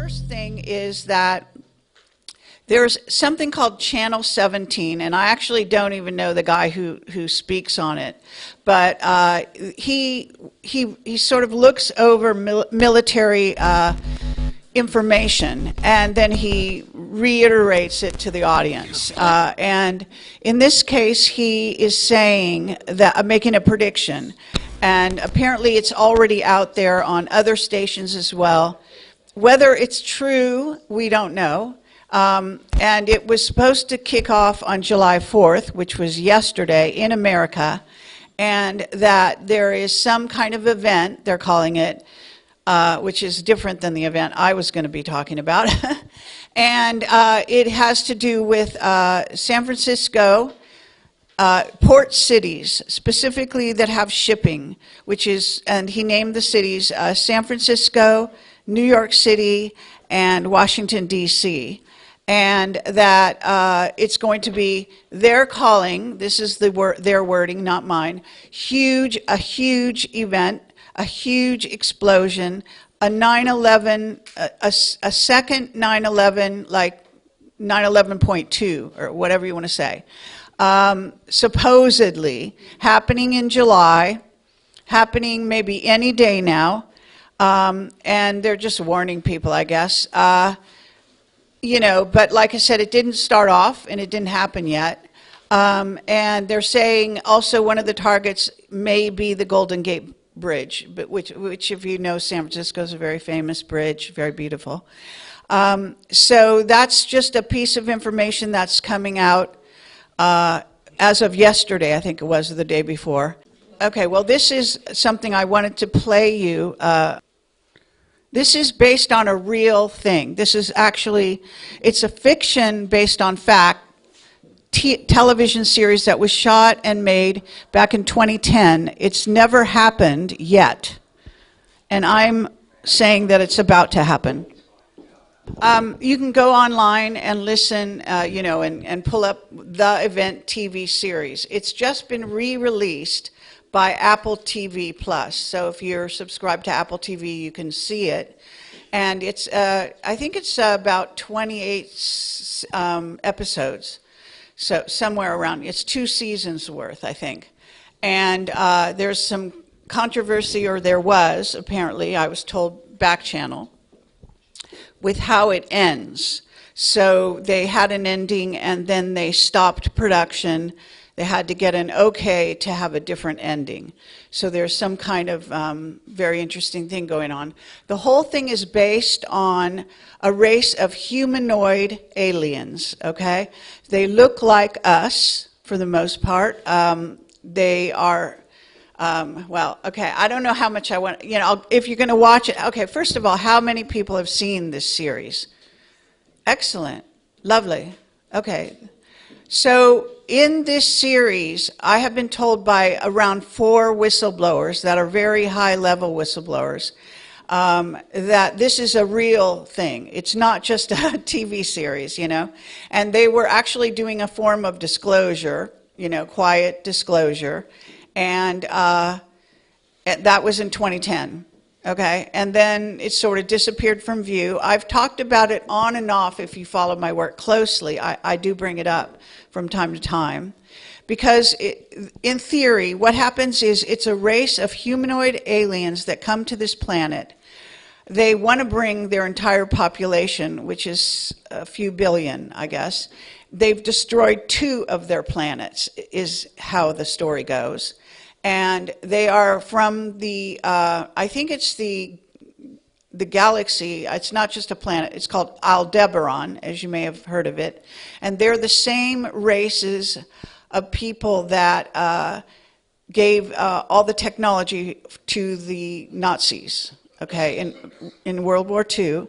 first thing is that there's something called Channel 17, and I actually don't even know the guy who speaks on it, but he sort of looks over military information, and then he reiterates it to the audience. And in this case, he is saying that, making a prediction, and apparently it's already out there on other stations as well. Whether it's true, we don't know. And it was supposed to kick off on July 4th, which was yesterday in America, and that there is some kind of event, they're calling it, which is different than the event I was going to be talking about. And it has to do with San Francisco, port cities, specifically that have shipping, which is, and he named the cities San Francisco, New York City, and Washington, D.C., and that it's going to be, they're calling, this is their wording, not mine, a huge event, a huge explosion, a 9/11, a second 9/11, like 9/11.2, or whatever you want to say, supposedly happening in July, happening maybe any day now, and they're just warning people, I guess. You know, but like I said, it didn't start off and it didn't happen yet. And they're saying also one of the targets may be the Golden Gate Bridge, but which if you know, San Francisco is a very famous bridge, very beautiful. So that's just a piece of information that's coming out as of yesterday, I think it was, or the day before. Okay, well, this is something I wanted to play you. This is based on a real thing. This is actually, it's a fiction based on fact television series that was shot and made back in 2010. It's never happened yet. And I'm saying that it's about to happen. You can go online and listen, you know, and pull up the event TV series. It's just been re-released by Apple TV Plus. So if you're subscribed to Apple TV, you can see it. And it's, I think it's about 28 episodes. So somewhere around, it's 2 seasons worth, I think. And there's some controversy, or there was, apparently, I was told, back channel, with how it ends. So they had an ending and then they stopped production. They had to get an okay to have a different ending. So there's some kind of very interesting thing going on. The whole thing is based on a race of humanoid aliens, okay? They look like us, for the most part. They are, well, okay, I don't know how much I want, you know, if you're going to watch it. Okay, first of all, how many people have seen this series? Excellent. Lovely. Okay. So in this series, I have been told by around 4 whistleblowers that are very high-level whistleblowers that this is a real thing. It's not just a TV series, you know. And they were actually doing a form of disclosure, you know, quiet disclosure. And that was in 2010. Okay, and then it sort of disappeared from view. I've talked about it on and off. If you follow my work closely, I do bring it up from time to time. Because in theory, what happens is it's a race of humanoid aliens that come to this planet. They want to bring their entire population, which is a few billion, I guess. They've destroyed 2 of their planets, is how the story goes. And they are from the, I think it's the galaxy. It's not just a planet. It's called Aldebaran, as you may have heard of it. And they're the same races of people that gave all the technology to the Nazis, okay, in World War II.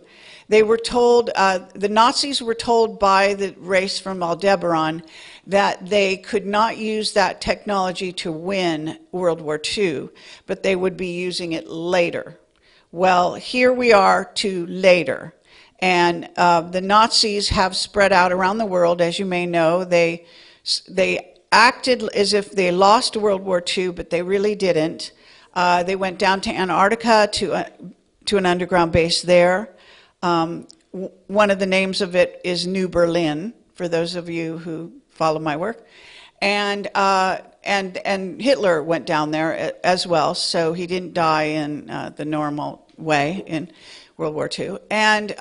They were told, the Nazis were told by the race from Aldebaran that they could not use that technology to win World War II, but they would be using it later. Well, here we are to later. And the Nazis have spread out around the world, as you may know. They acted as if they lost World War II, but they really didn't. They went down to Antarctica to an underground base there. One of the names of it is New Berlin, for those of you who follow my work. And Hitler went down there as well, so he didn't die in the normal way in World War II. And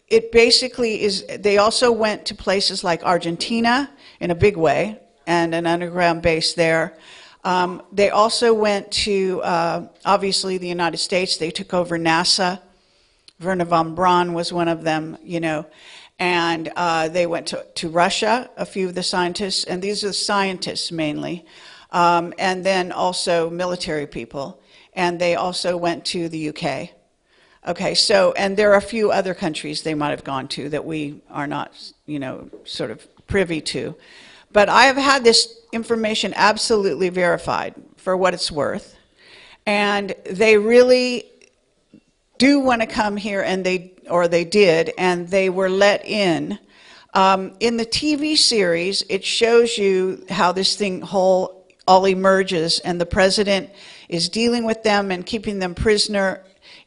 it basically is, they also went to places like Argentina in a big way, and an underground base there. They also went to, obviously, the United States. They took over NASA. Werner von Braun was one of them, you know. And they went to Russia, a few of the scientists, and these are scientists mainly, and then also military people. And they also went to the UK. Okay, so, and there are a few other countries they might have gone to that we are not, you know, sort of privy to. But I have had this information absolutely verified for what it's worth. And they really do want to come here, and they did, and they were let in. In the TV series, it shows you how this thing all emerges, and the president is dealing with them and keeping them prisoner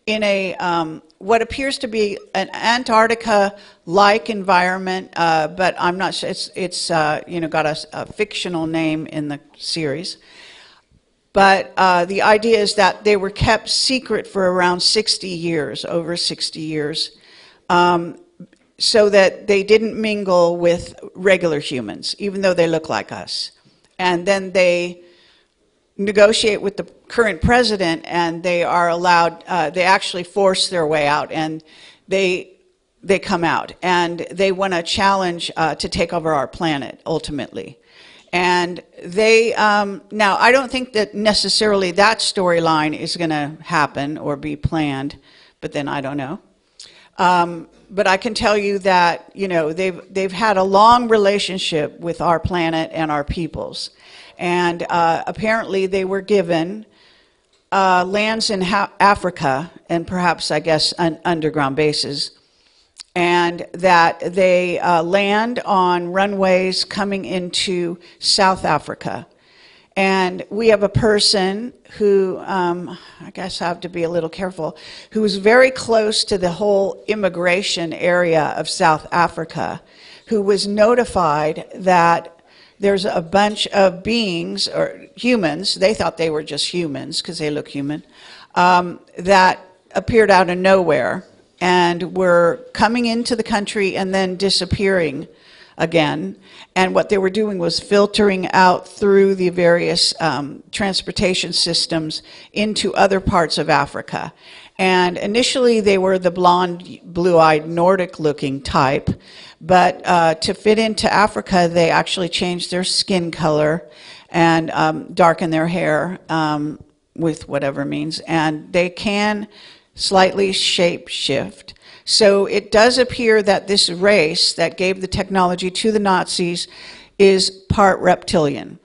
in a what appears to be an Antarctica-like environment, but I'm not sure. It's you know, got a fictional name in the series. But the idea is that they were kept secret for around 60 years, over 60 years, so that they didn't mingle with regular humans, even though they look like us. And then they negotiate with the current president, and they are allowed, they actually force their way out, and they come out. And they want to challenge to take over our planet, ultimately. And they, now I don't think that necessarily that storyline is going to happen or be planned, but then I don't know. But I can tell you that, you know, they've had a long relationship with our planet and our peoples. And apparently they were given lands in Africa, and perhaps, I guess, underground bases, and that they land on runways coming into South Africa. And we have a person who, I guess I have to be a little careful, who is very close to the whole immigration area of South Africa, who was notified that there's a bunch of beings, or humans, they thought they were just humans because they look human, that appeared out of nowhere and were coming into the country and then disappearing again. And what they were doing was filtering out through the various transportation systems into other parts of Africa. And initially they were the blonde, blue-eyed, Nordic-looking type, but to fit into Africa, they actually changed their skin color and darkened their hair with whatever means, and they can slightly shape shift. So it does appear that this race that gave the technology to the Nazis is part reptilian.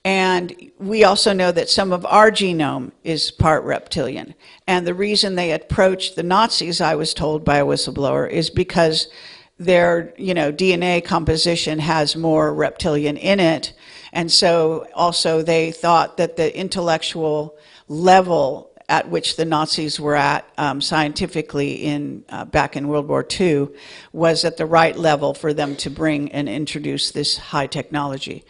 And we also know that some of our genome is part reptilian. And the reason they approached the Nazis, I was told by a whistleblower, is because their, you know, DNA composition has more reptilian in it. And so also they thought that the intellectual level at which the Nazis were at scientifically back in World War II was at the right level for them to bring and introduce this high technology.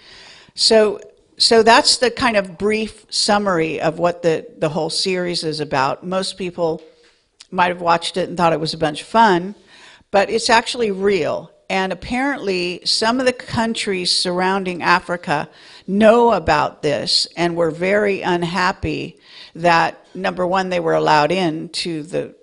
So that's the kind of brief summary of what the whole series is about. Most people might have watched it and thought it was a bunch of fun, but it's actually real. And apparently some of the countries surrounding Africa know about this and were very unhappy that, number one, they were allowed into the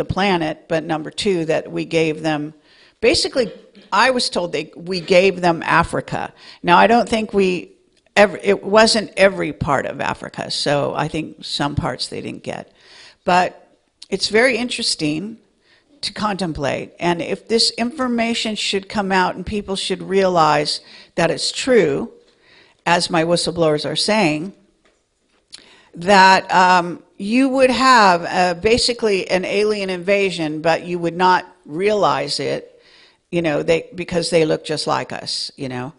planet, but number two, that we gave them, basically, I was told we gave them Africa. Now, I don't think it wasn't every part of Africa, so I think some parts they didn't get. But it's very interesting to contemplate, and if this information should come out and people should realize that it's true, as my whistleblowers are saying, that you would have basically an alien invasion, but you would not realize it, you know, because they look just like us, you know.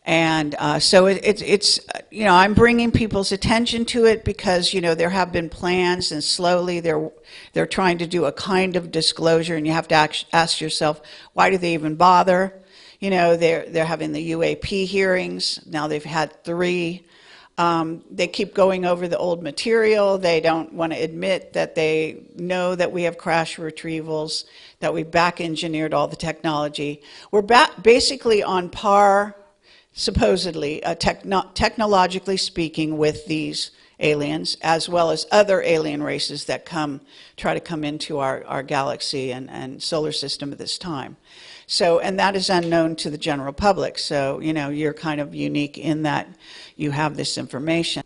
And so it's, you know, I'm bringing people's attention to it because, you know, there have been plans, and slowly they're trying to do a kind of disclosure, and you have to ask yourself, why do they even bother? You know, they're having the UAP hearings. Now they've had 3. They keep going over the old material. They don't want to admit that they know that we have crash retrievals, that we back engineered all the technology. We're basically on par, supposedly, technologically speaking, with these aliens, as well as other alien races that try to come into our galaxy and solar system at this time. So, and that is unknown to the general public. So, you know, you're kind of unique in that you have this information.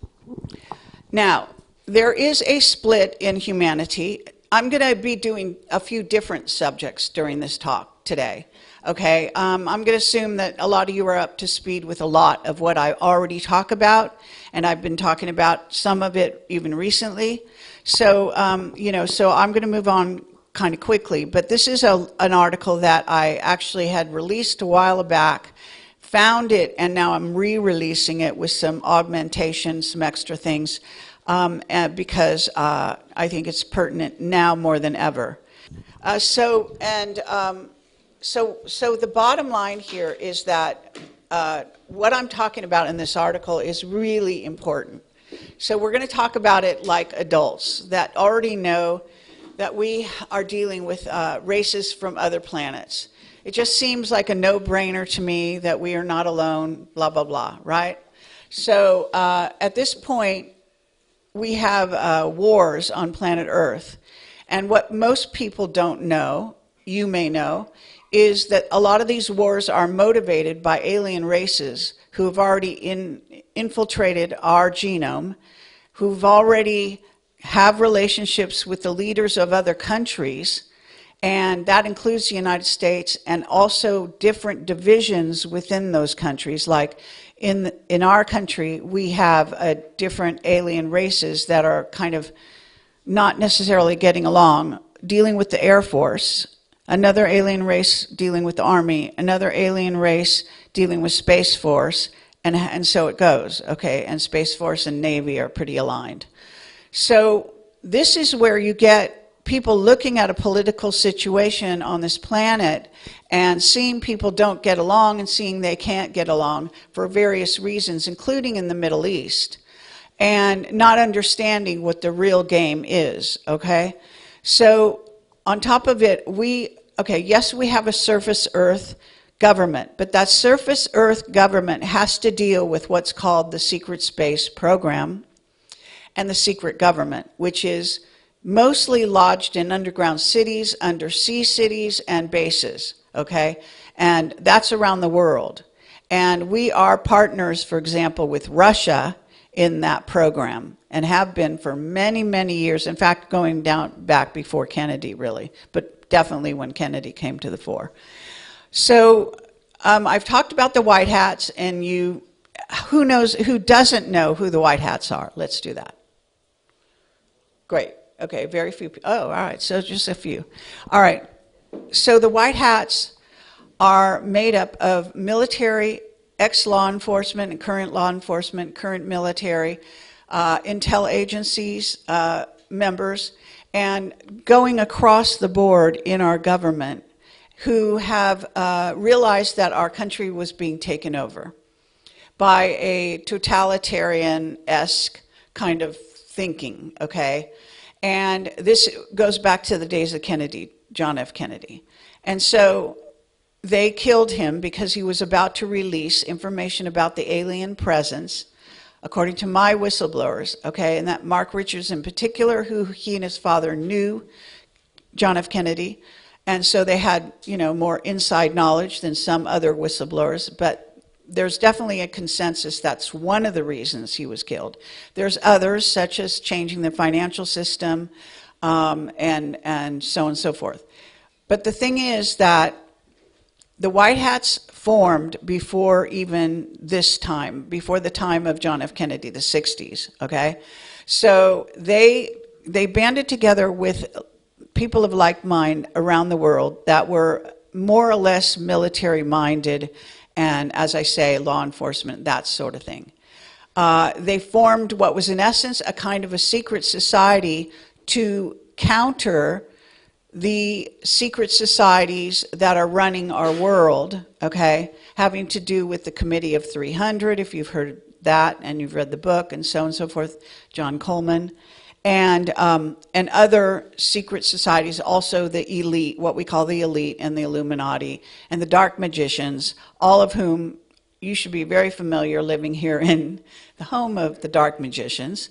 Now, there is a split in humanity. I'm going to be doing a few different subjects during this talk today. Okay, I'm going to assume that a lot of you are up to speed with a lot of what I already talk about, and I've been talking about some of it even recently. So, you know, so I'm going to move on kind of quickly, but this is an article that I actually had released a while back, found it, and now I'm re-releasing it with some augmentation, some extra things, because I think it's pertinent now more than ever. So the bottom line here is that what I'm talking about in this article is really important. So we're going to talk about it like adults that already know that we are dealing with races from other planets. It just seems like a no-brainer to me that we are not alone, blah, blah, blah, right? So at this point, we have wars on planet Earth. And what most people don't know, you may know, is that a lot of these wars are motivated by alien races who have already infiltrated our genome, who've already have relationships with the leaders of other countries, and that includes the United States, and also different divisions within those countries. Like in our country, we have different alien races that are kind of not necessarily getting along, dealing with the Air Force, another alien race dealing with the Army, another alien race dealing with Space Force, and so it goes, okay? And Space Force and Navy are pretty aligned. So this is where you get people looking at a political situation on this planet and seeing people don't get along and seeing they can't get along for various reasons, including in the Middle East, and not understanding what the real game is, okay? So on top of it, yes, we have a surface Earth government, but that surface Earth government has to deal with what's called the secret space program and the secret government, which is mostly lodged in underground cities, undersea cities, and bases, okay? And that's around the world. And we are partners, for example, with Russia in that program, and have been for many, many years. In fact, going back before Kennedy, really, but definitely when Kennedy came to the fore. So I've talked about the white hats, and who doesn't know who the white hats are? Let's do that. Great. Okay, very few people. Oh, all right, so just a few. All right, so the white hats are made up of military, ex-law enforcement, and current law enforcement, current military, intel agencies, members, and going across the board in our government who have realized that our country was being taken over by a totalitarian-esque kind of thinking, okay? And this goes back to the days of Kennedy, John F. Kennedy. And so they killed him because he was about to release information about the alien presence, according to my whistleblowers, okay? And that Mark Richards in particular, who he and his father knew, John F. Kennedy. And so they had, you know, more inside knowledge than some other whistleblowers, but there's definitely a consensus that's one of the reasons he was killed. There's others, such as changing the financial system, and so on and so forth. But the thing is that the White Hats formed before even this time, before the time of John F. Kennedy, the 60s, okay? So they banded together with people of like mind around the world that were more or less military-minded and, as I say, law enforcement, that sort of thing. They formed what was in essence a kind of a secret society to counter the secret societies that are running our world, okay, having to do with the Committee of 300, if you've heard that and you've read the book, and so on and so forth, John Coleman, and other secret societies, also the elite, what we call the elite, and the Illuminati, and the dark magicians, all of whom you should be very familiar living here in the home of the dark magicians,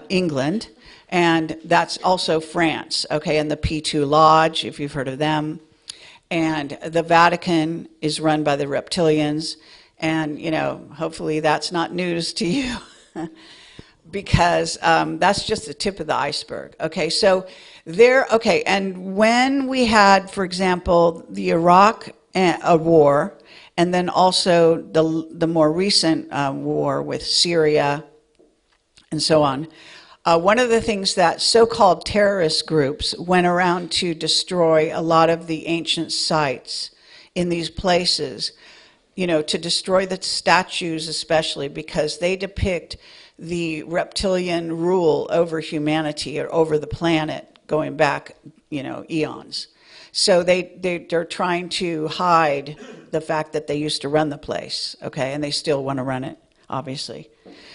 England, and that's also France, okay, and the P2 Lodge, if you've heard of them. And the Vatican is run by the reptilians, and, you know, hopefully that's not news to you, because that's just the tip of the iceberg, okay? So there, okay, and when we had, for example, the Iraq war, and then also the more recent war with Syria and so on, one of the things that so-called terrorist groups went around to destroy a lot of the ancient sites in these places, you know, to destroy the statues especially, because they depict the reptilian rule over humanity or over the planet going back, you know, eons. So they're trying to hide the fact that they used to run the place, okay, and they still want to run it, obviously.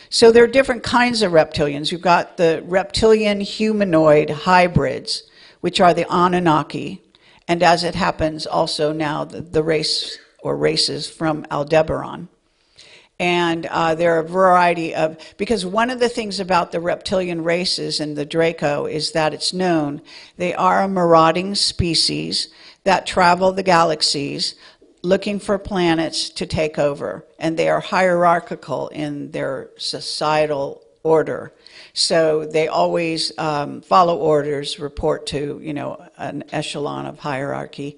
So there are different kinds of reptilians. You've got the reptilian humanoid hybrids, which are the Anunnaki, and as it happens also now the race or races from Aldebaran. And there are a variety of, because one of the things about the reptilian races and the Draco is that it's known they are a marauding species that travel the galaxies looking for planets to take over, and they are hierarchical in their societal order. So they always follow orders, report to, you know, an echelon of hierarchy,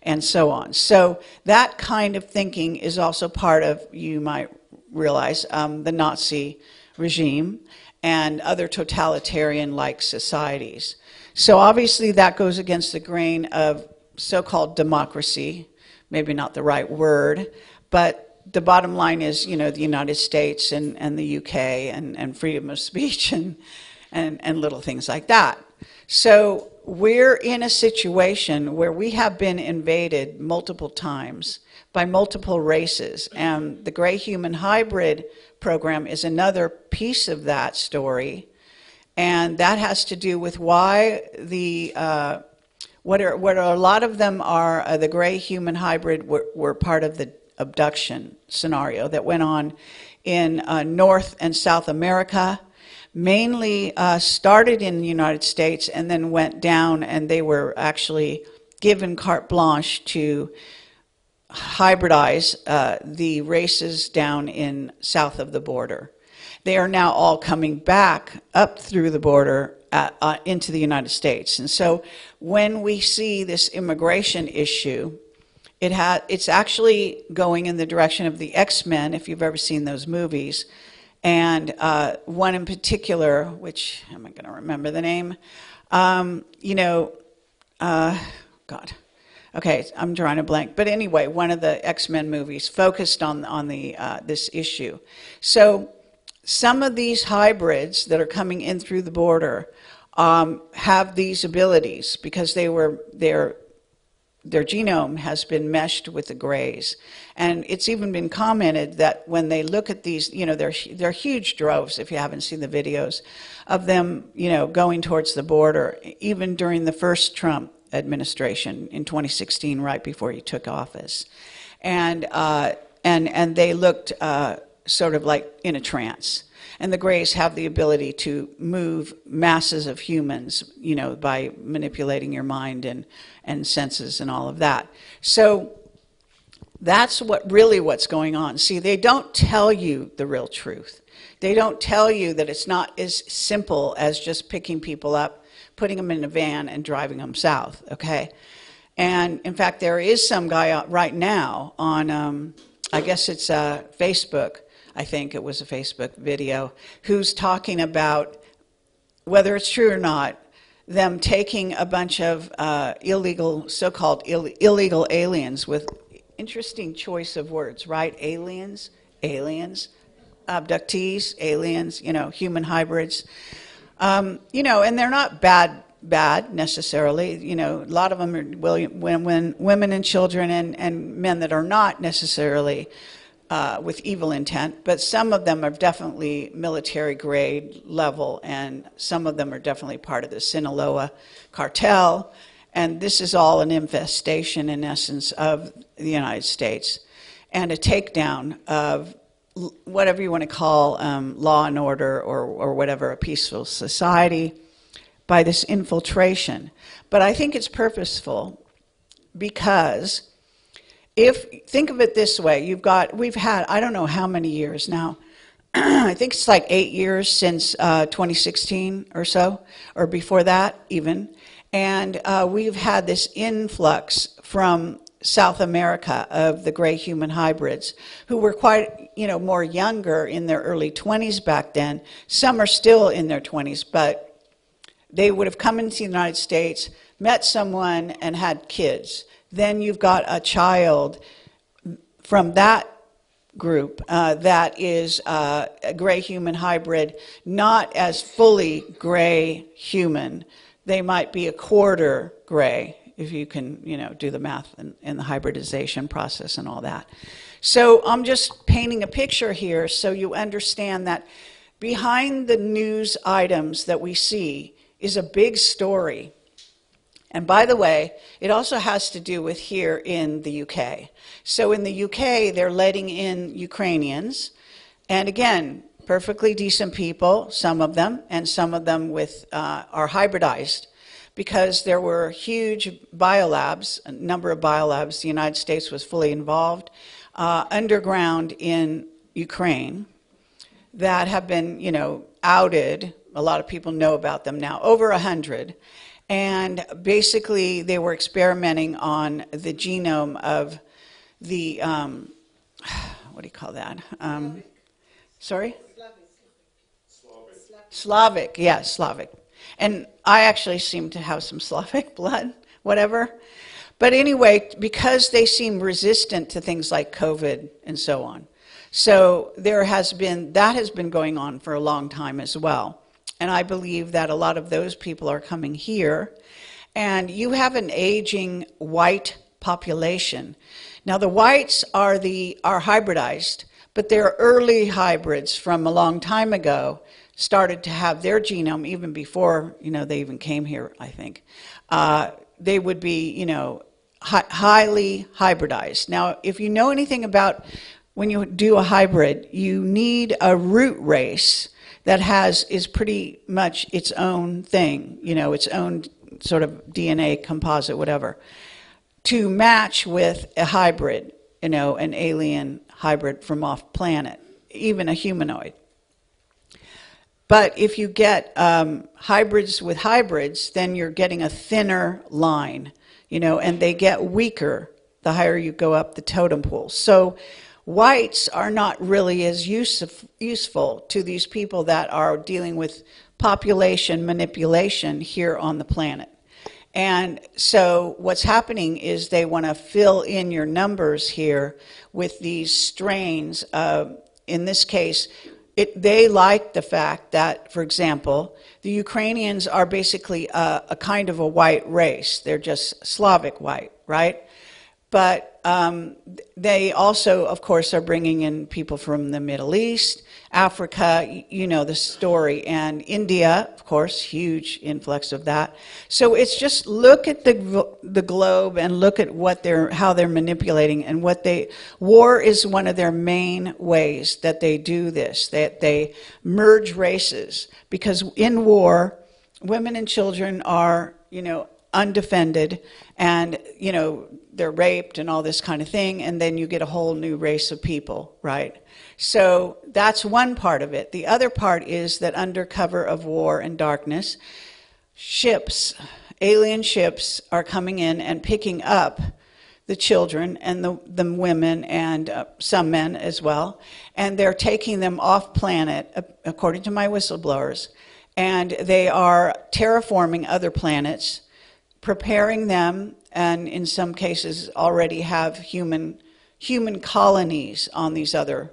and so on. So that kind of thinking is also part of, you might realize, the Nazi regime and other totalitarian-like societies. So obviously that goes against the grain of so-called democracy, maybe not the right word, but the bottom line is, you know, the United States and the UK and freedom of speech and little things like that. So we're in a situation where we have been invaded multiple times by multiple races, and the gray human hybrid program is another piece of that story, and that has to do with why the what a lot of them are the gray human hybrid were part of the abduction scenario that went on in North and South America, mainly started in the United States and then went down, and they were actually given carte blanche to hybridize the races down in south of the border. They are now all coming back up through the border into the United States. And so when we see this immigration issue, it's actually going in the direction of the X-Men, if you've ever seen those movies. And one in particular, which, am I going to remember the name? You know, God. Okay, I'm drawing a blank. But anyway, one of the X-Men movies focused on this issue. So some of these hybrids that are coming in through the border have these abilities because their genome has been meshed with the grays. And it's even been commented that when they look at these, you know, they're huge droves, if you haven't seen the videos, of them, you know, going towards the border, even during the first Trump administration in 2016, right before he took office. And they looked sort of like in a trance. And the grays have the ability to move masses of humans, you know, by manipulating your mind and senses and all of that. So that's what's going on. See, they don't tell you the real truth. They don't tell you that it's not as simple as just picking people up, putting them in a van and driving them south, okay? And in fact, there is some guy out right now on, I guess it's Facebook, I think it was a Facebook video, who's talking about, whether it's true or not, them taking a bunch of illegal, so-called illegal aliens with interesting choice of words, right? Aliens, aliens, abductees, aliens, human hybrids. And they're not bad necessarily. A lot of them are women and children and men that are not necessarily with evil intent, but some of them are definitely military grade level, and some of them are definitely part of the Sinaloa cartel. And this is all an infestation, in essence, of the United States and a takedown of whatever you want to call law and order or whatever, a peaceful society, by this infiltration. But I think it's purposeful because think of it this way, we've had, I don't know how many years now, I think it's like 8 years since 2016 or so, or before that even, and we've had this influx from South America of the gray human hybrids who were quite, more younger, in their early 20s back then. Some are still in their 20s, but they would have come into the United States, met someone, and had kids. Then you've got a child from that group that is a gray human hybrid, not as fully gray human. They might be a quarter gray, if you can, do the math and the hybridization process and all that. So I'm just painting a picture here so you understand that behind the news items that we see is a big story. And by the way, it also has to do with here in the UK. So in the UK, they're letting in Ukrainians. And again, perfectly decent people, some of them, and some of them are hybridized, because there were huge biolabs, a number of biolabs. The United States was fully involved underground in Ukraine that have been, outed. A lot of people know about them now, over 100. And basically, they were experimenting on the genome of the, what do you call that? Sorry? Slavic, yeah, Slavic. And I actually seem to have some Slavic blood, whatever. But anyway, because they seem resistant to things like COVID and so on. So that has been going on for a long time as well. And I believe that a lot of those people are coming here. And you have an aging white population. Now the whites are hybridized, but they're early hybrids from a long time ago, started to have their genome even before, they even came here, I think. They would be, highly hybridized. Now, if you know anything about when you do a hybrid, you need a root race that is pretty much its own thing, its own sort of DNA composite, whatever, to match with a hybrid, an alien hybrid from off planet, even a humanoid. But if you get hybrids with hybrids, then you're getting a thinner line, and they get weaker the higher you go up the totem pole. So whites are not really as useful to these people that are dealing with population manipulation here on the planet. And so what's happening is they want to fill in your numbers here with these strains. In this case, they like the fact that, for example, the Ukrainians are basically a kind of a white race. They're just Slavic white, right? But they also, of course, are bringing in people from the Middle East, Africa, the story, and India, of course, huge influx of that. So it's just look at the globe and look at how they're manipulating and war is one of their main ways that they do this, that they merge races, because in war, women and children are, undefended, and they're raped and all this kind of thing, and then you get a whole new race of people, right? So that's one part of it. The other part is that under cover of war and darkness, alien ships are coming in and picking up the children and the women and some men as well, and they're taking them off planet, according to my whistleblowers, and they are terraforming other planets, preparing them, and in some cases already have human human colonies on these other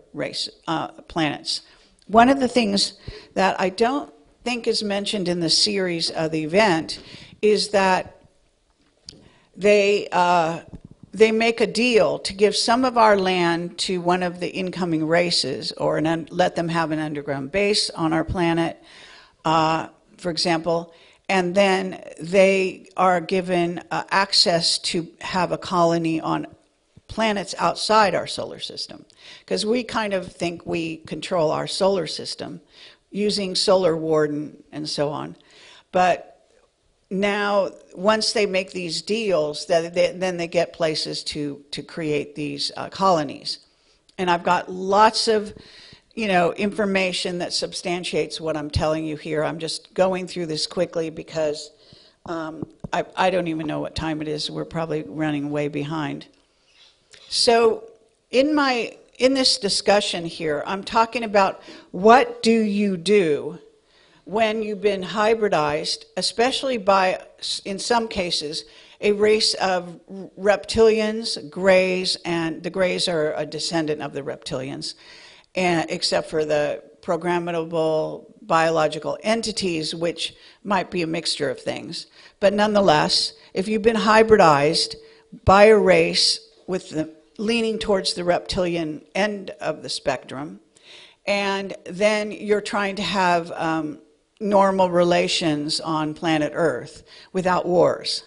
planets. One of the things that I don't think is mentioned in the series of the event is that they make a deal to give some of our land to one of the incoming races, or let them have an underground base on our planet, for example, and then they are given access to have a colony on planets outside our solar system, because we kind of think we control our solar system using Solar Warden and so on. But now, once they make these deals, then they get places to create these colonies. And I've got lots of information that substantiates what I'm telling you here. I'm just going through this quickly because I don't even know what time it is. We're probably running way behind. So in this discussion here, I'm talking about what do you do when you've been hybridized, especially by, in some cases, a race of reptilians, greys, and the greys are a descendant of the reptilians, and except for the programmable biological entities, which might be a mixture of things. But nonetheless, if you've been hybridized by a race with the leaning towards the reptilian end of the spectrum, and then you're trying to have normal relations on planet Earth without wars.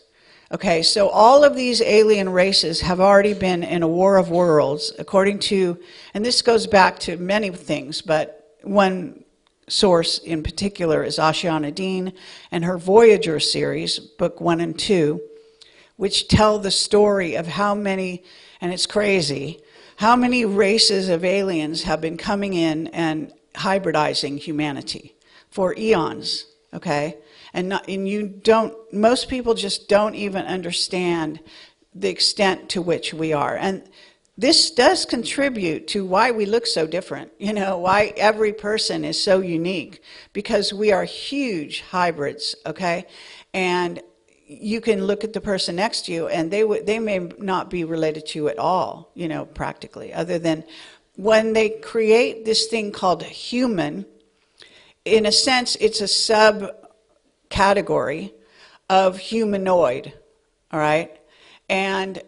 Okay, so all of these alien races have already been in a war of worlds, according to, and this goes back to many things, but one source in particular is Ashiana Dean and her Voyager series, book 1 and 2, which tell the story of how many, and it's crazy, how many races of aliens have been coming in and hybridizing humanity for eons, okay? And most people just don't even understand the extent to which we are. And this does contribute to why we look so different, why every person is so unique, because we are huge hybrids, okay? And you can look at the person next to you and they may not be related to you at all, practically, other than when they create this thing called human. In a sense, it's a subcategory of humanoid, all right? And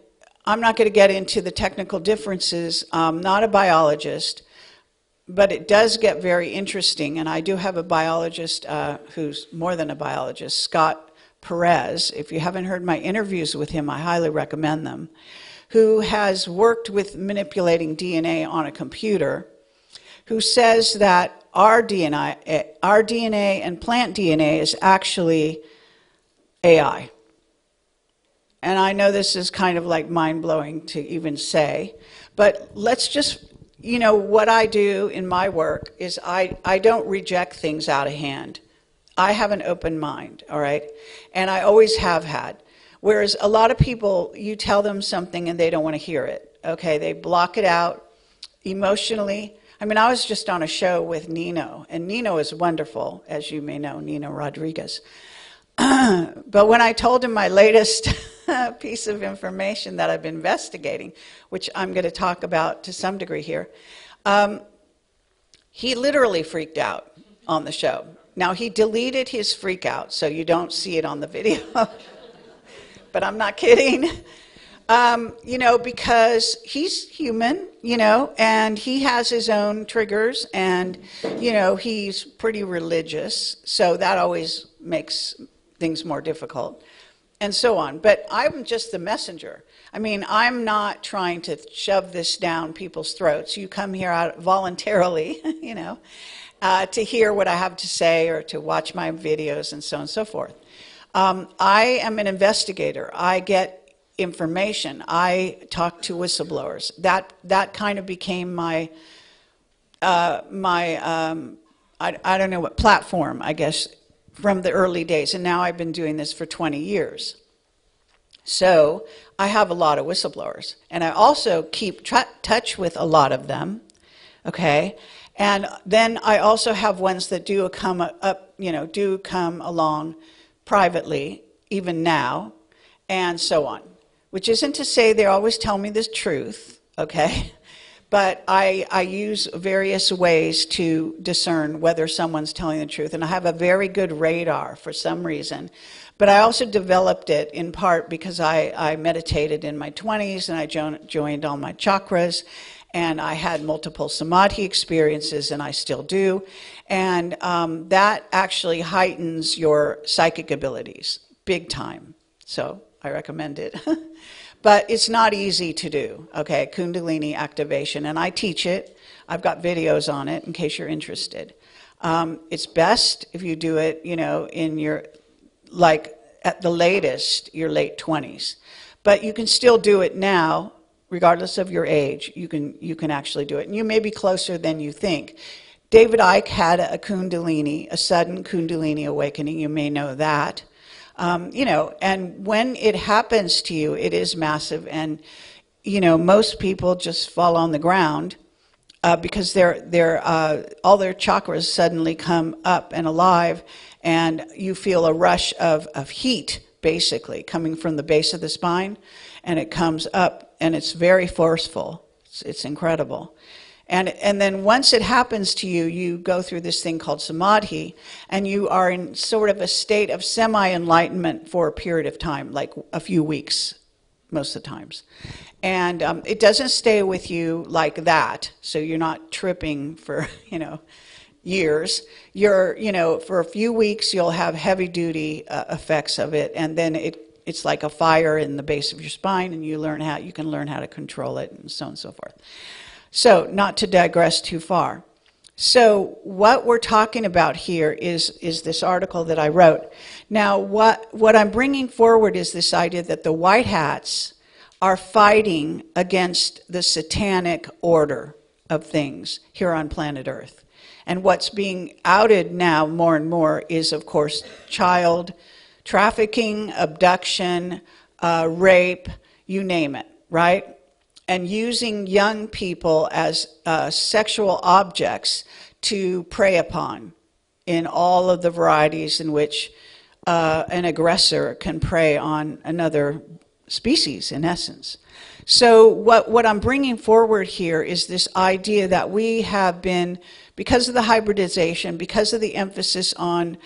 I'm not going to get into the technical differences. I'm not a biologist, but it does get very interesting. And I do have a biologist who's more than a biologist, Scott Perez. If you haven't heard my interviews with him, I highly recommend them, who has worked with manipulating DNA on a computer, who says that our DNA and plant DNA is actually AI. And I know this is kind of like mind-blowing to even say, but let's just, what I do in my work is I don't reject things out of hand. I have an open mind, all right? And I always have had. Whereas a lot of people, you tell them something and they don't want to hear it, okay? They block it out emotionally. I mean, I was just on a show with Nino, and Nino is wonderful, as you may know, Nino Rodriguez. But when I told him my latest piece of information that I've been investigating, which I'm going to talk about to some degree here, he literally freaked out on the show. Now, he deleted his freak out, so you don't see it on the video. But I'm not kidding. Because he's human, and he has his own triggers, and, he's pretty religious, so that always makes things more difficult, and so on. But I'm just the messenger. I mean, I'm not trying to shove this down people's throats. You come here out voluntarily, to hear what I have to say or to watch my videos and so on and so forth. I am an investigator. I get information. I talk to whistleblowers. That kind of became my I don't know what platform, I guess, from the early days. And now I've been doing this for 20 years. So I have a lot of whistleblowers. And I also keep touch with a lot of them, okay? And then I also have ones that do come along privately, even now, and so on. Which isn't to say they always tell me the truth, okay? But I use various ways to discern whether someone's telling the truth. And I have a very good radar for some reason. But I also developed it in part because I meditated in my 20s and I joined all my chakras. And I had multiple samadhi experiences, and I still do. And that actually heightens your psychic abilities big time. So I recommend it. But it's not easy to do, okay, Kundalini activation. And I teach it. I've got videos on it in case you're interested. It's best if you do it, you know, in your, like, at the latest, your late 20s. But you can still do it now, regardless of your age. You can actually do it. And you may be closer than you think. David Icke had a Kundalini, a sudden Kundalini awakening. You may know that. You know, and when it happens to you, it is massive. And, you know, most people just fall on the ground because all their chakras suddenly come up and alive, and you feel a rush of heat, basically, coming from the base of the spine, and it comes up, and it's very forceful. It's incredible. And then once it happens to you, you go through this thing called samadhi, and you are in sort of a state of semi-enlightenment for a period of time, like a few weeks, most of the times. And it doesn't stay with you like that, so you're not tripping for, you know, years. You're, you know, for a few weeks, you'll have heavy-duty effects of it, and then it's like a fire in the base of your spine, and you can learn how to control it, and so on and so forth. So, not to digress too far. So, what we're talking about here is this article that I wrote. Now, what I'm bringing forward is this idea that the white hats are fighting against the satanic order of things here on planet Earth. And what's being outed now more and more is, of course, child trafficking, abduction, rape, you name it, right? And using young people as sexual objects to prey upon in all of the varieties in which an aggressor can prey on another species, in essence. So what I'm bringing forward here is this idea that we have been, because of the hybridization, because of the emphasis on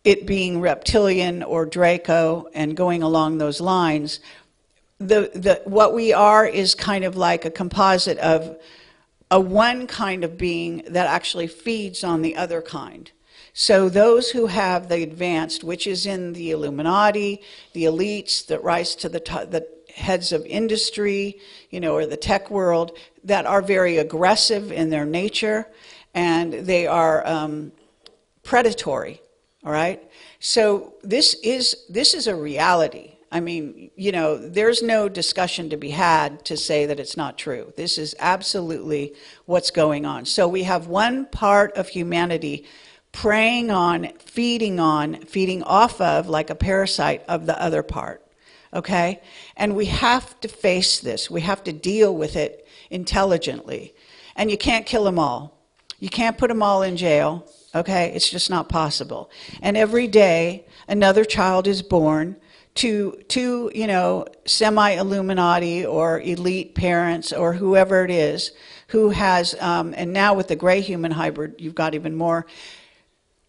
it being reptilian or Draco and going along those lines, what we are is kind of like a composite of a one kind of being that actually feeds on the other kind. So those who have the advanced, which is in the Illuminati, the elites that rise to the heads of industry, you know, or the tech world, that are very aggressive in their nature, and they are predatory, all right? So this is a reality. I mean, you know, there's no discussion to be had to say that it's not true. This is absolutely what's going on. So we have one part of humanity preying on, feeding off of, like a parasite, of the other part, okay? And we have to face this. We have to deal with it intelligently. And you can't kill them all. You can't put them all in jail, okay? It's just not possible. And every day, another child is born to you know, semi-Illuminati or elite parents or whoever it is who has, and now with the gray human hybrid, you've got even more.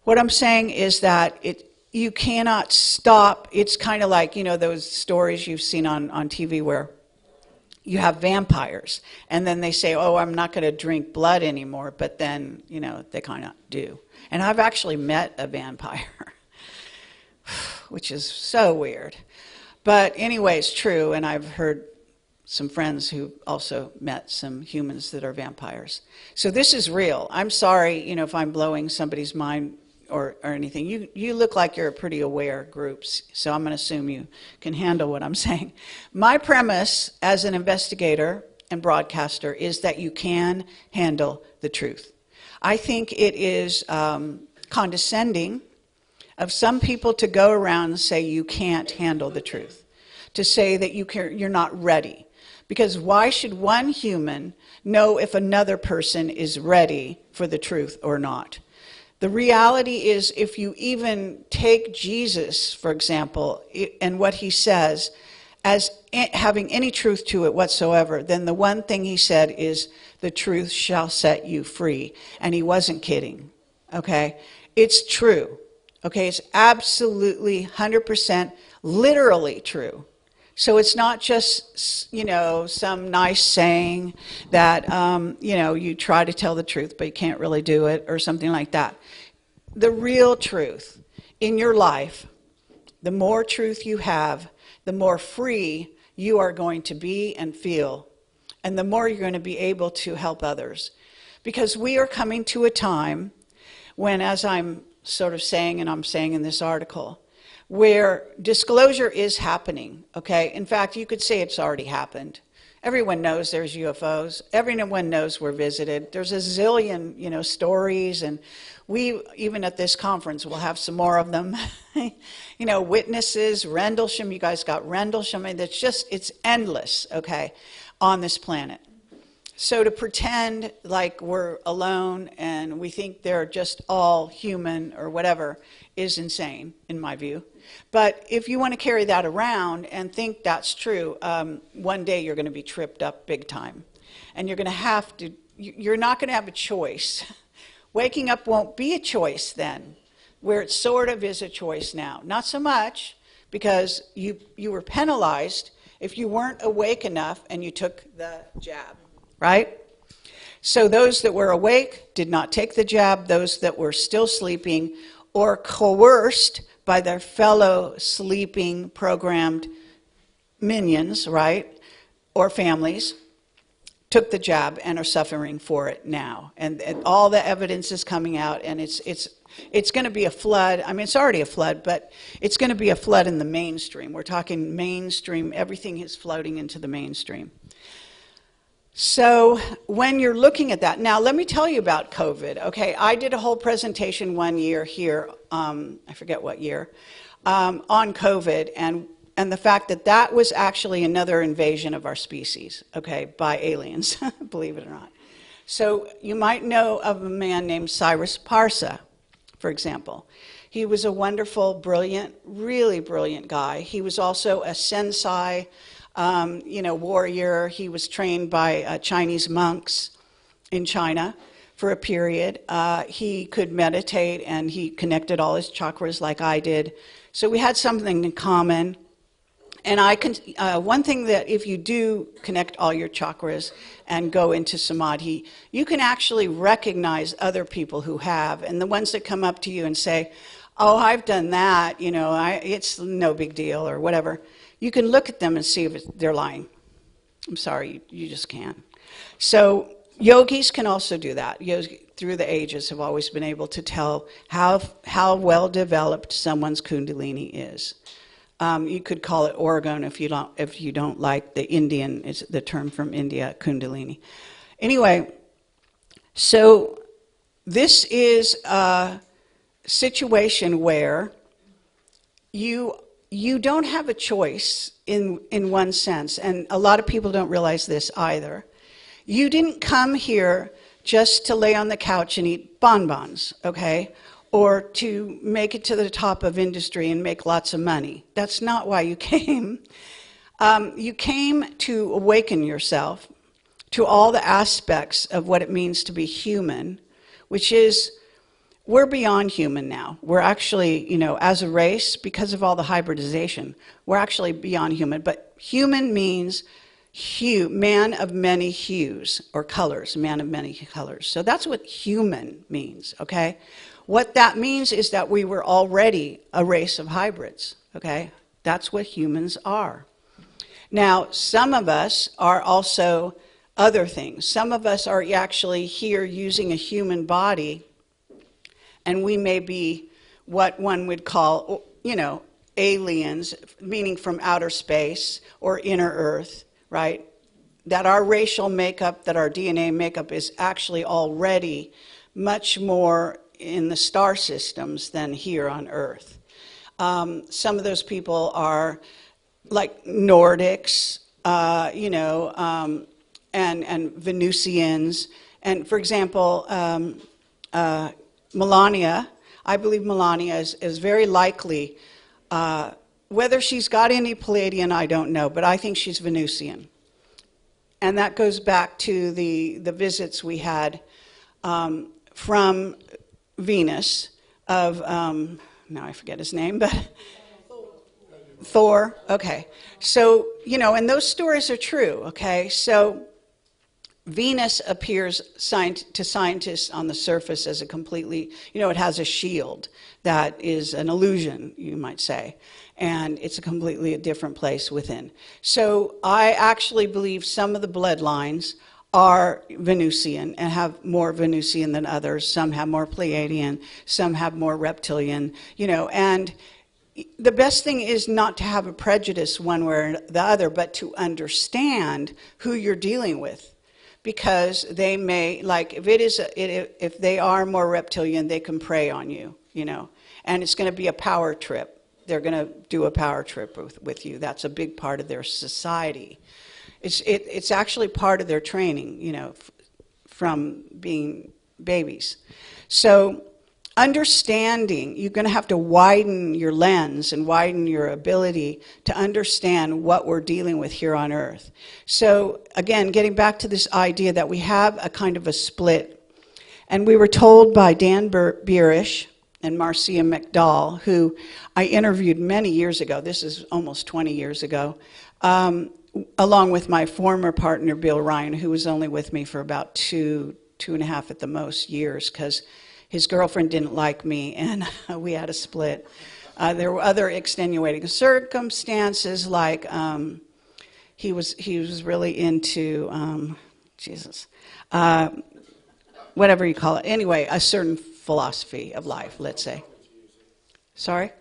What I'm saying is that you cannot stop. It's kind of like, you know, those stories you've seen on TV where you have vampires, and then they say, oh, I'm not going to drink blood anymore, but then, you know, they kind of do. And I've actually met a vampire. Which is so weird. But anyway, it's true, and I've heard some friends who also met some humans that are vampires. So this is real. I'm sorry, you know, if I'm blowing somebody's mind or anything. You look like you're a pretty aware group, so I'm going to assume you can handle what I'm saying. My premise as an investigator and broadcaster is that you can handle the truth. I think it is condescending of some people to go around and say you can't handle the truth, to say that you're not ready. Because why should one human know if another person is ready for the truth or not? The reality is, if you even take Jesus, for example, and what he says, as having any truth to it whatsoever, then the one thing he said is, the truth shall set you free. And he wasn't kidding, okay? It's true, okay? It's absolutely 100% literally true. So it's not just, some nice saying that, you try to tell the truth, but you can't really do it or something like that. The real truth in your life, the more truth you have, the more free you are going to be and feel, and the more you're going to be able to help others. Because we are coming to a time when, as I'm sort of saying, and I'm saying in this article, where disclosure is happening, okay? In fact, you could say it's already happened. Everyone knows there's UFOs. Everyone knows we're visited. There's a zillion, stories, and we, even at this conference, will have some more of them. Witnesses, Rendlesham, you guys got Rendlesham. I mean, it's endless, okay, on this planet. So to pretend like we're alone and we think they're just all human or whatever is insane, in my view. But if you want to carry that around and think that's true, one day you're going to be tripped up big time. And you're not going to have a choice. Waking up won't be a choice then, where it sort of is a choice now. Not so much, because you were penalized if you weren't awake enough and you took the jab, right? So those that were awake did not take the jab. Those that were still sleeping or coerced by their fellow sleeping programmed minions, right, or families, took the jab and are suffering for it now. And all the evidence is coming out, and it's going to be a flood. I mean, it's already a flood, but it's going to be a flood in the mainstream. We're talking mainstream. Everything is floating into the mainstream. So when you're looking at that, now let me tell you about COVID. Okay, I did a whole presentation one year here, I forget what year, on COVID and the fact that that was actually another invasion of our species, okay, by aliens, believe it or not. So you might know of a man named Cyrus Parsa, for example. He was a wonderful, brilliant, really brilliant guy. He was also a sensei, warrior. He was trained by Chinese monks in China for a period. He could meditate, and he connected all his chakras like I did. So we had something in common. And one thing that if you do connect all your chakras and go into samadhi, you can actually recognize other people who have. And the ones that come up to you and say, oh, I've done that, it's no big deal or whatever. You can look at them and see if they're lying. I'm sorry, you just can't. So yogis can also do that. Yogis through the ages have always been able to tell how well developed someone's kundalini is. You could call it orgone if you don't like the Indian, it's the term from India, kundalini. Anyway, so this is a situation where you don't have a choice in one sense, and a lot of people don't realize this either. You didn't come here just to lay on the couch and eat bonbons, okay? Or to make it to the top of industry and make lots of money. That's not why you came. You came to awaken yourself to all the aspects of what it means to be human, which is, we're beyond human now. We're actually, as a race, because of all the hybridization, we're actually beyond human. But human means man of many hues, or colors, man of many colors. So that's what human means, okay? What that means is that we were already a race of hybrids, okay? That's what humans are. Now, some of us are also other things. Some of us are actually here using a human body, and we may be what one would call, aliens, meaning from outer space or inner Earth, right? That our racial makeup, that our DNA makeup is actually already much more in the star systems than here on Earth. Some of those people are like Nordics, and Venusians. And for example, Melania, I believe Melania is very likely whether she's got any Pleiadian, I don't know, but I think she's Venusian. And that goes back to the visits we had from Venus of, now I forget his name, but Thor. Okay. So, and those stories are true, okay? So Venus appears to scientists on the surface as a completely, it has a shield that is an illusion, you might say. And it's a completely different place within. So I actually believe some of the bloodlines are Venusian and have more Venusian than others. Some have more Pleiadian, some have more reptilian, and the best thing is not to have a prejudice one way or the other, but to understand who you're dealing with. Because they may, like, if they are more reptilian, they can prey on you, and it's going to be a power trip. They're going to do a power trip with you. That's a big part of their society. It's actually part of their training, from being babies. So understanding, you're going to have to widen your lens and widen your ability to understand what we're dealing with here on Earth. So again, getting back to this idea that we have a kind of a split. And we were told by Dan Burish and Marcia McDowell, who I interviewed many years ago, this is almost 20 years ago, along with my former partner, Bill Ryan, who was only with me for about two and a half at the most years, because his girlfriend didn't like me, and we had a split. There were other extenuating circumstances, like he was really into, whatever you call it. Anyway, a certain philosophy of life, let's say. Sorry?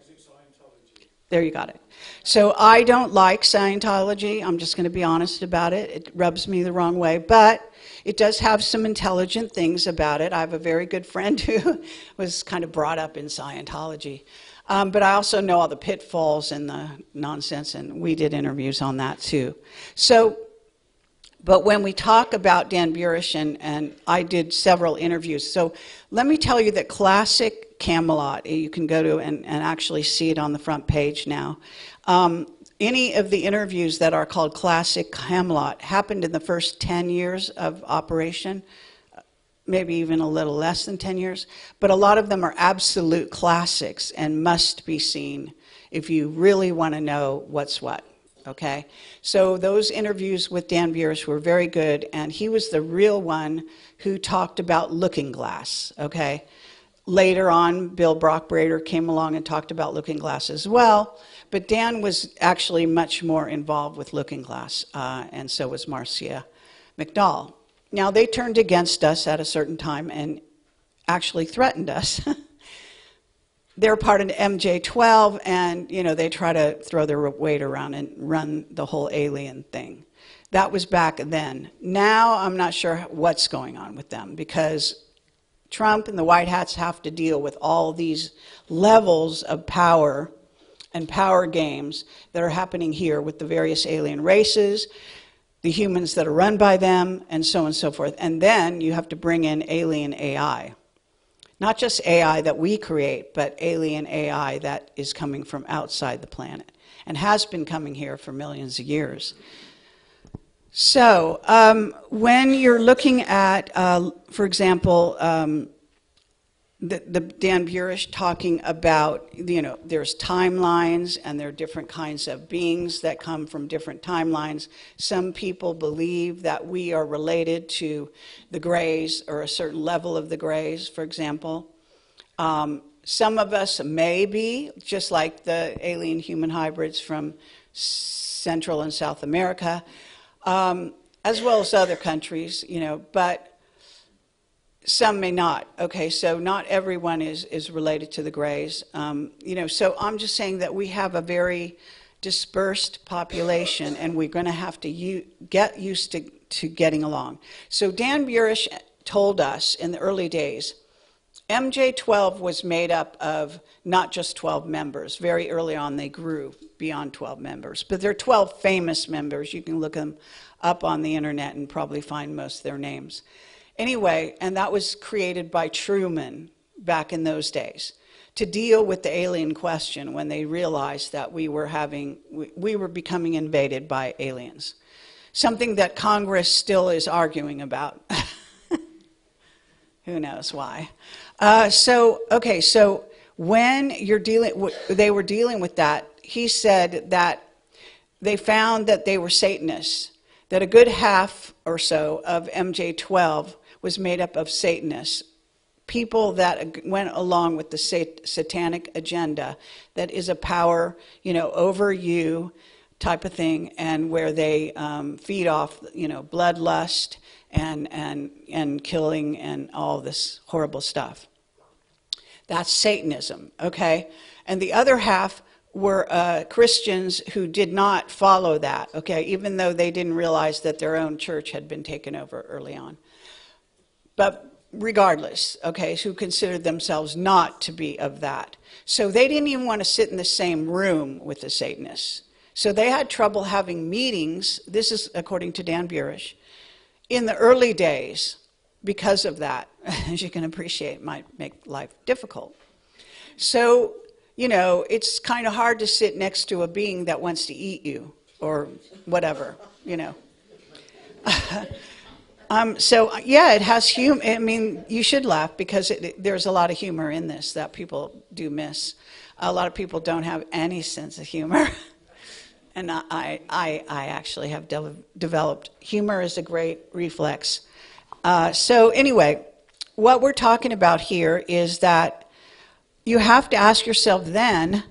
There, you got it. So I don't like Scientology. I'm just going to be honest about it. It rubs me the wrong way, but it does have some intelligent things about it. I have a very good friend who was kind of brought up in Scientology. But I also know all the pitfalls and the nonsense, and we did interviews on that too. So, but when we talk about Dan Burish, and I did several interviews, so let me tell you that Classic Camelot, you can go to and actually see it on the front page now. Any of the interviews that are called Classic Camelot happened in the first 10 years of operation, maybe even a little less than 10 years, but a lot of them are absolute classics and must be seen if you really want to know what's what. Okay, so those interviews with Dan Burish were very good, and he was the real one who talked about Looking Glass. Okay, later on, Bill Brockbrader came along and talked about Looking Glass as well, but Dan was actually much more involved with Looking Glass, and so was Marcia McDowell. Now, they turned against us at a certain time and actually threatened us. They're part of MJ-12, and they try to throw their weight around and run the whole alien thing. That was back then. Now I'm not sure what's going on with them, because Trump and the White Hats have to deal with all these levels of power and power games that are happening here with the various alien races, the humans that are run by them, and so on and so forth. And then you have to bring in alien AI. Not just AI that we create, but alien AI that is coming from outside the planet and has been coming here for millions of years. So when you're looking at, for example, the Dan Burish talking about, there's timelines, and there are different kinds of beings that come from different timelines. Some people believe that we are related to the Greys, or a certain level of the Greys, for example. Some of us may be, just like the alien human hybrids from Central and South America, as well as other countries, but some may not. Okay, so not everyone is related to the Greys. So I'm just saying that we have a very dispersed population, and we're going to have to get used to getting along. So Dan Burish told us in the early days, MJ-12 was made up of not just 12 members. Very early on, they grew beyond 12 members. But there are 12 famous members. You can look them up on the internet and probably find most of their names. Anyway, and that was created by Truman back in those days to deal with the alien question when they realized that we were becoming invaded by aliens. Something that Congress still is arguing about. Who knows why? So when they were dealing with that, he said that they found that they were Satanists, that a good half or so of MJ-12 was made up of Satanists, people that went along with the satanic agenda that is a power, over you type of thing, and where they feed off, bloodlust and killing and all this horrible stuff. That's Satanism, okay? And the other half were Christians who did not follow that, okay, even though they didn't realize that their own church had been taken over early on. But regardless, okay, who considered themselves not to be of that. So they didn't even want to sit in the same room with the Satanists. So they had trouble having meetings, this is according to Dan Burish, in the early days because of that. As you can appreciate, it might make life difficult. So, it's kind of hard to sit next to a being that wants to eat you or whatever, So, yeah, it has humor. I mean, you should laugh because there's a lot of humor in this that people do miss. A lot of people don't have any sense of humor. And I actually have developed. Humor is a great reflex. So anyway, what we're talking about here is that you have to ask yourself then,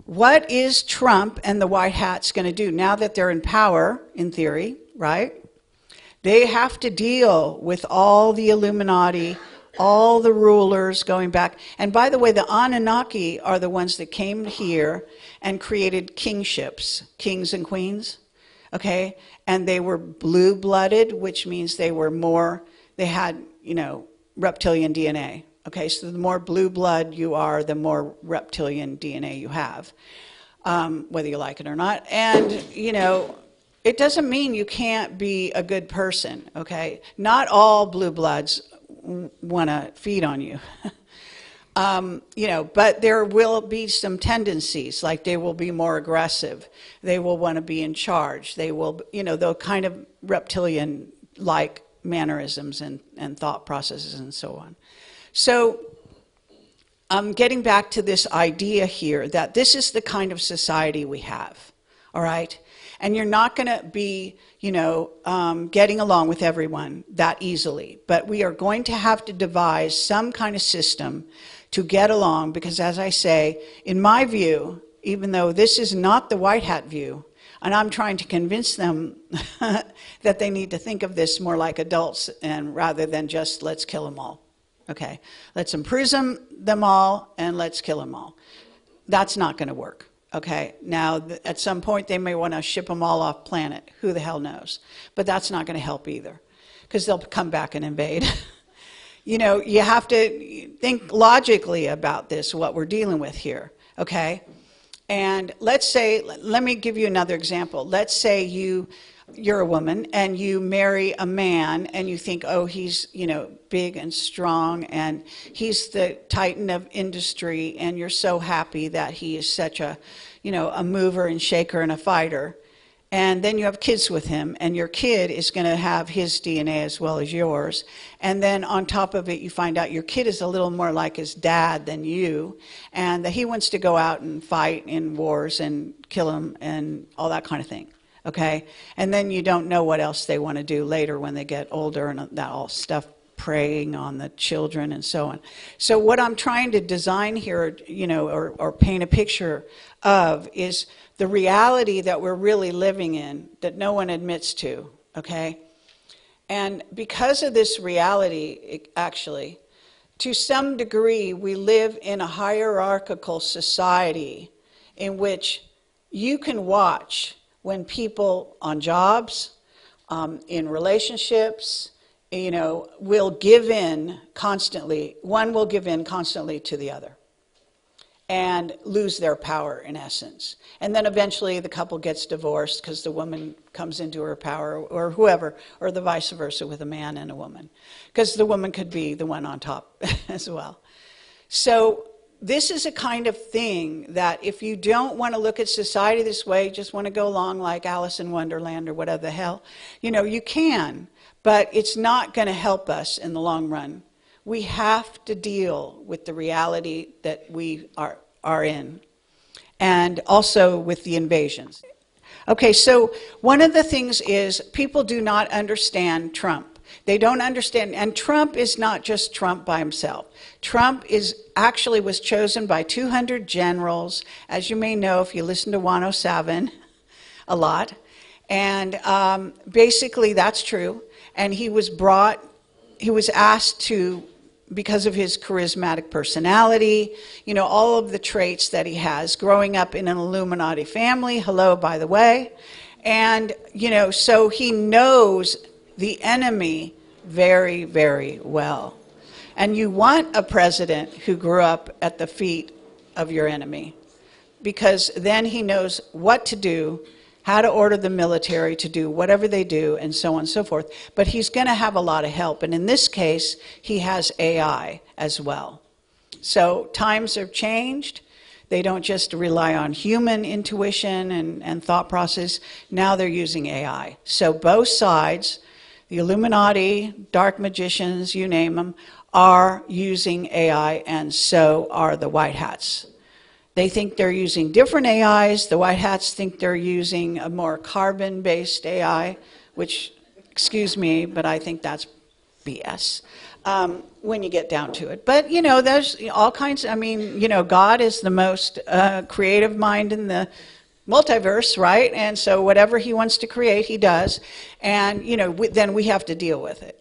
what is Trump and the White Hats going to do now that they're in power, in theory, right? They have to deal with all the Illuminati, all the rulers going back. And by the way, the Anunnaki are the ones that came here and created kingships, kings and queens, okay? And they were blue-blooded, which means they had, reptilian DNA. Okay, so the more blue blood you are, the more reptilian DNA you have, whether you like it or not. And, it doesn't mean you can't be a good person, okay? Not all blue bloods want to feed on you. But there will be some tendencies, like they will be more aggressive. They will want to be in charge. They will, they'll kind of reptilian-like mannerisms and thought processes and so on. So I'm getting back to this idea here that this is the kind of society we have, all right? And you're not going to be, getting along with everyone that easily. But we are going to have to devise some kind of system to get along because, as I say, in my view, even though this is not the White Hat view, and I'm trying to convince them that they need to think of this more like adults and rather than just let's kill them all. Okay, let's imprison them all and let's kill them all. That's not going to work. Okay, now at some point they may want to ship them all off planet. Who the hell knows? But that's not going to help either because they'll come back and invade. You have to think logically about this, what we're dealing with here. Okay, and let's say, let me give you another example. Let's say you're a woman and you marry a man and you think, oh, he's, big and strong and he's the titan of industry and you're so happy that he is such a mover and shaker and a fighter. And then you have kids with him and your kid is going to have his DNA as well as yours. And then on top of it, you find out your kid is a little more like his dad than you and that he wants to go out and fight in wars and kill him and all that kind of thing. Okay, and then you don't know what else they want to do later when they get older and that all stuff preying on the children and so on. So what I'm trying to design here, or paint a picture of is the reality that we're really living in that no one admits to, okay? And because of this reality, actually, to some degree, we live in a hierarchical society in which you can watch when people on jobs, in relationships, will give in constantly, one will give in constantly to the other and lose their power in essence. And then eventually the couple gets divorced because the woman comes into her power or whoever, or the vice versa with a man and a woman, because the woman could be the one on top as well. So this is a kind of thing that if you don't want to look at society this way, just want to go along like Alice in Wonderland or whatever the hell, you can, but it's not going to help us in the long run. We have to deal with the reality that we are in, and also with the invasions. Okay, so one of the things is people do not understand Trump. They don't understand, and Trump is not just Trump by himself. Trump actually was chosen by 200 generals, as you may know if you listen to 107 a lot. And basically that's true. And he was asked to, because of his charismatic personality, all of the traits that he has, growing up in an Illuminati family, hello, by the way. And, so he knows the enemy very, very well. And you want a president who grew up at the feet of your enemy, because then he knows what to do, how to order the military to do whatever they do, and so on and so forth. But he's going to have a lot of help. And in this case, he has AI as well. So times have changed. They don't just rely on human intuition and thought process. Now they're using AI. So both sides, the Illuminati, dark magicians, you name them, are using AI, and so are the White Hats. They think they're using different AIs. The White Hats think they're using a more carbon-based AI, which, excuse me, but I think that's BS when you get down to it. But, there's all kinds, God is the most creative mind in the multiverse, right? And so whatever he wants to create, he does. And, then we have to deal with it,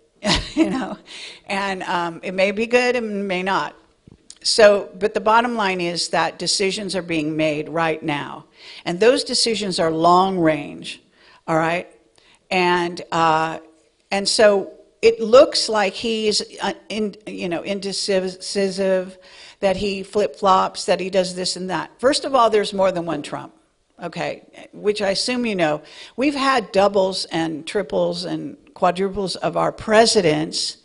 And it may be good, it may not. So, but the bottom line is that decisions are being made right now. And those decisions are long range, all right? And so it looks like he's, indecisive, that he flip-flops, that he does this and that. First of all, there's more than one Trump, okay, which I assume you know. We've had doubles and triples and quadruples of our presidents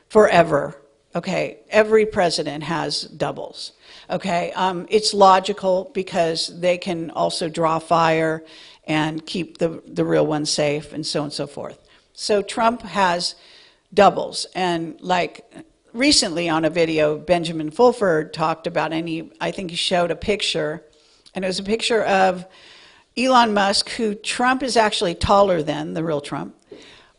forever. Okay, every president has doubles. Okay, it's logical because they can also draw fire and keep the real one safe, and so on and so forth. So Trump has doubles, and like recently on a video, Benjamin Fulford talked about, and I think he showed a picture, and it was a picture of Elon Musk, who Trump is actually taller than, the real Trump.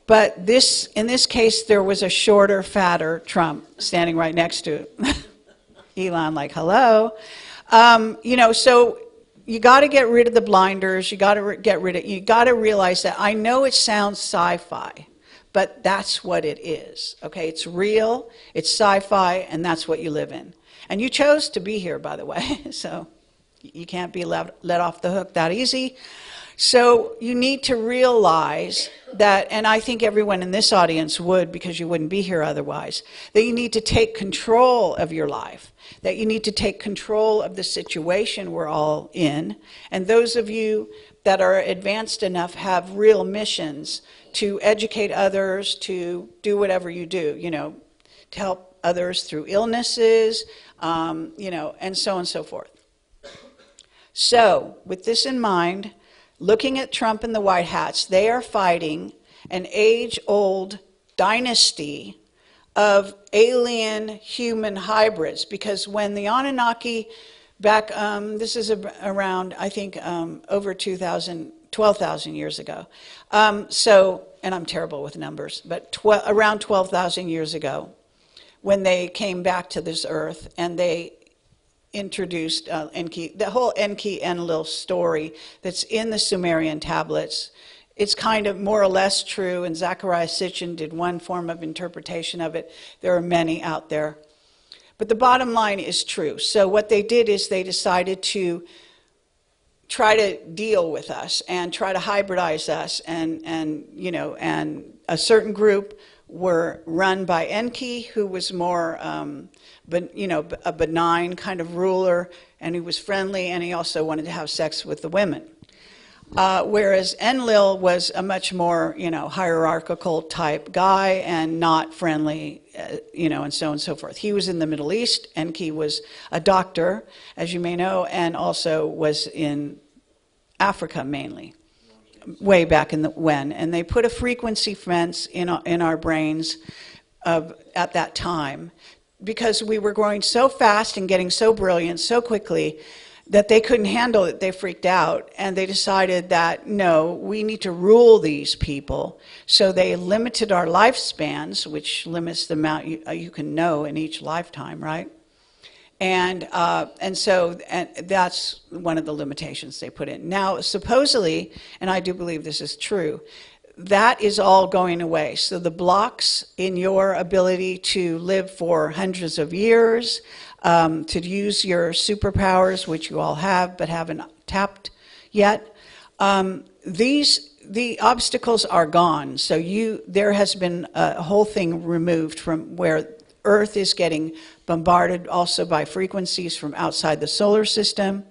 But in this case, there was a shorter, fatter Trump standing right next to Elon, like, hello. So you got to get rid of the blinders. You got to realize that I know it sounds sci-fi, but that's what it is. Okay, it's real, it's sci-fi, and that's what you live in. And you chose to be here, by the way, so you can't be let off the hook that easy. So you need to realize that, and I think everyone in this audience would, because you wouldn't be here otherwise, that you need to take control of your life, that you need to take control of the situation we're all in. And those of you that are advanced enough have real missions to educate others, to do whatever you do, to help others through illnesses, and so on and so forth. So with this in mind, looking at Trump and the White Hats, they are fighting an age-old dynasty of alien human hybrids, because when the Anunnaki back, this is around, I think, over 12,000 years ago. And I'm terrible with numbers, but around 12,000 years ago, when they came back to this earth and they introduced Enki, the whole Enki Enlil story that's in the Sumerian tablets. It's kind of more or less true, and Zecharia Sitchin did one form of interpretation of it. There are many out there. But the bottom line is true. So what they did is they decided to try to deal with us and try to hybridize us, and a certain group were run by Enki, who was more, a benign kind of ruler, and he was friendly, and he also wanted to have sex with the women. Whereas Enlil was a much more, hierarchical type guy and not friendly and so on and so forth. He was in the Middle East, and he was a doctor, as you may know, and also was in Africa mainly, way back in the when. And they put a frequency fence in our brains at that time, because we were growing so fast and getting so brilliant so quickly that they couldn't handle it. They freaked out, and they decided that, no, we need to rule these people. So they limited our lifespans, which limits the amount you can know in each lifetime, right? And so that's one of the limitations they put in. Now, supposedly, and I do believe this is true, that is all going away. So the blocks in your ability to live for hundreds of years, to use your superpowers, which you all have but haven't tapped yet, the obstacles are gone. So there has been a whole thing removed from where Earth is getting bombarded also by frequencies from outside the solar system.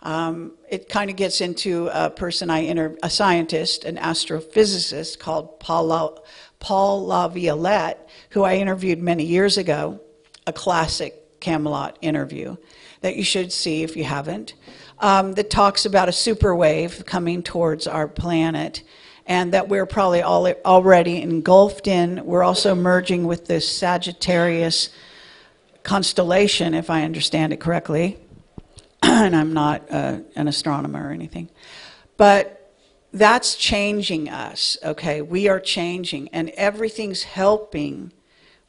It kind of gets into a person a scientist, an astrophysicist called Paul LaViolette, who I interviewed many years ago, a classic Camelot interview that you should see if you haven't, that talks about a super wave coming towards our planet, and that we're probably already engulfed in. We're also merging with this Sagittarius constellation, if I understand it correctly. And I'm not an astronomer or anything. But that's changing us, okay? We are changing, and everything's helping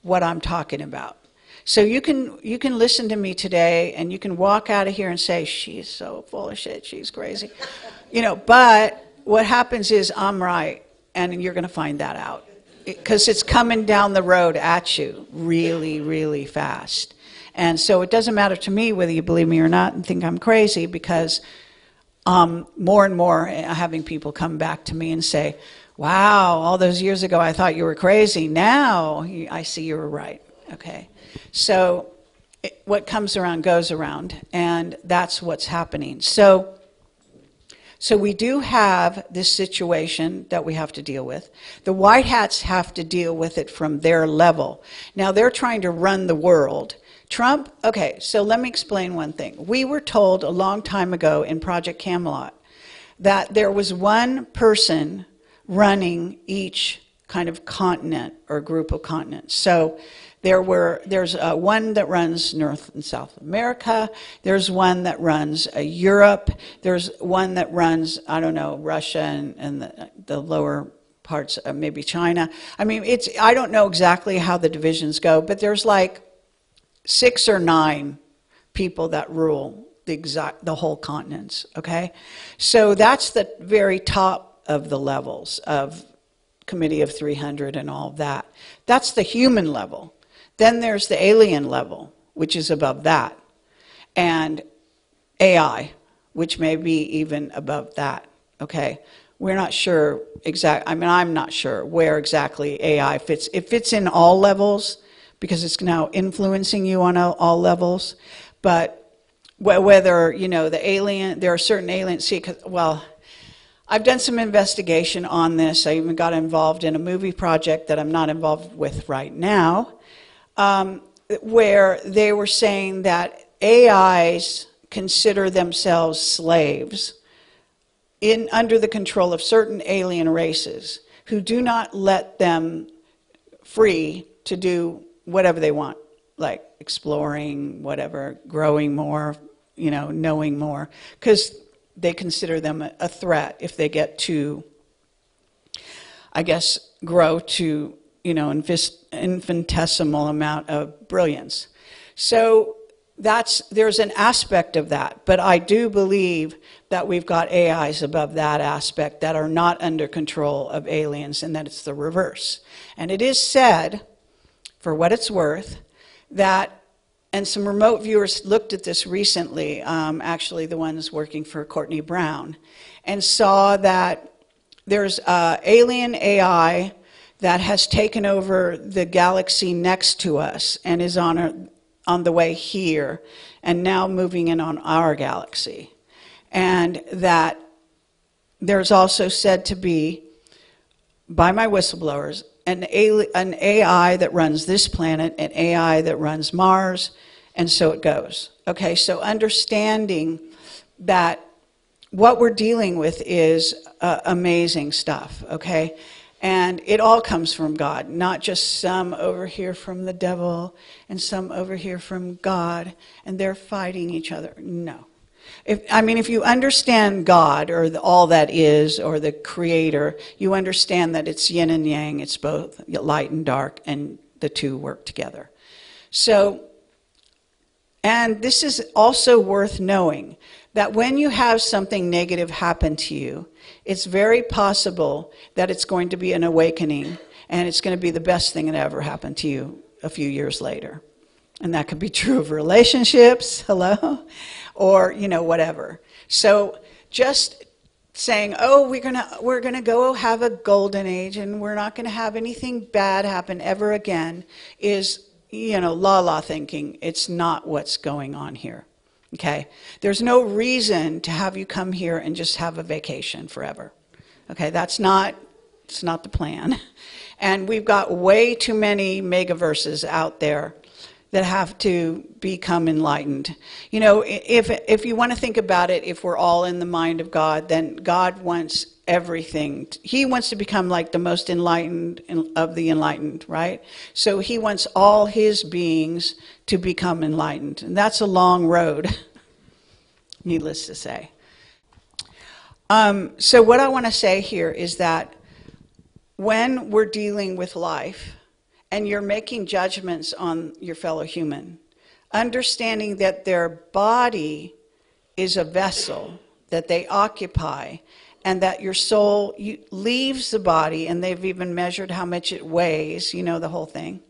what I'm talking about. So you can listen to me today, and you can walk out of here and say, she's so full of shit, she's crazy. But what happens is I'm right, and you're going to find that out. Because it's coming down the road at you really, really fast. And so it doesn't matter to me whether you believe me or not and think I'm crazy, because more and more having people come back to me and say, wow, all those years ago I thought you were crazy. Now I see you were right. Okay. So what comes around goes around, and that's what's happening. So we do have this situation that we have to deal with. The white hats have to deal with it from their level. Now they're trying to run the world. Trump, okay, so let me explain one thing. We were told a long time ago in Project Camelot that there was one person running each kind of continent or group of continents. So there's one that runs North and South America. There's one that runs Europe. There's one that runs, I don't know, Russia and the lower parts, maybe China. I mean, I don't know exactly how the divisions go, but there's like 6 or 9 people that rule the whole continents, okay? So that's the very top of the levels of Committee of 300 and all of that. That's the human level. Then there's the alien level, which is above that, and AI, which may be even above that, okay? We're not sure I'm not sure where exactly AI fits. It fits in all levels, because it's now influencing you on all levels. But whether, the alien, there are certain aliens, I've done some investigation on this. I even got involved in a movie project that I'm not involved with right now, where they were saying that AIs consider themselves slaves under the control of certain alien races who do not let them free to do whatever they want, like exploring, whatever, growing more, knowing more, because they consider them a threat if they get to, I guess, grow to, infinitesimal amount of brilliance. So there's an aspect of that, but I do believe that we've got AIs above that aspect that are not under control of aliens, and that it's the reverse. And it is said, for what it's worth, that, and some remote viewers looked at this recently, actually the ones working for Courtney Brown, and saw that there's alien AI that has taken over the galaxy next to us and is on the way here, and now moving in on our galaxy. And that there's also said to be, by my whistleblowers, an AI that runs this planet, an AI that runs Mars, and so it goes. Okay, so understanding that what we're dealing with is amazing stuff, okay? And it all comes from God, not just some over here from the devil and some over here from God, and they're fighting each other. No. If you understand God, or all that is, or the Creator, you understand that it's yin and yang, it's both light and dark, and the two work together. So, and this is also worth knowing, that when you have something negative happen to you, it's very possible that it's going to be an awakening, and it's going to be the best thing that ever happened to you a few years later. And that could be true of relationships, hello, or, whatever. So just saying, oh, we're gonna go have a golden age, and we're not going to have anything bad happen ever again is, la-la thinking. It's not what's going on here. Okay, there's no reason to have you come here and just have a vacation forever. Okay, it's not the plan. And we've got way too many megaverses out there that have to become enlightened. If you want to think about it, if we're all in the mind of God, then God wants everything. He wants to become like the most enlightened of the enlightened, right? So he wants all his beings to become enlightened. And that's a long road, needless to say. So what I want to say here is that when we're dealing with life, and you're making judgments on your fellow human, understanding that their body is a vessel that they occupy, and that your soul leaves the body, and they've even measured how much it weighs, the whole thing.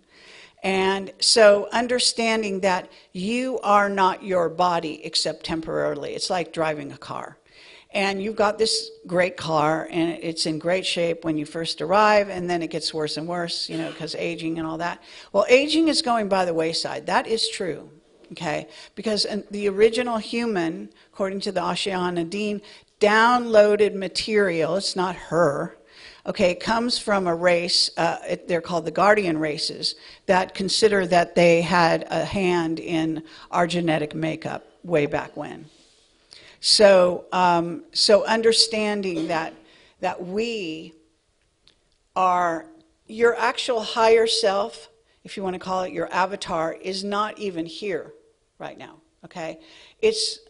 And so understanding that you are not your body except temporarily. It's like driving a car. And you've got this great car, and it's in great shape when you first arrive, and then it gets worse and worse, because aging and all that. Well, aging is going by the wayside. That is true, okay? Because the original human, according to the Ashayana Dean, downloaded material, it's not her, okay, comes from a race, they're called the guardian races, that consider that they had a hand in our genetic makeup way back when. So understanding that we are, your actual higher self, if you want to call it your avatar, is not even here right now, okay? It's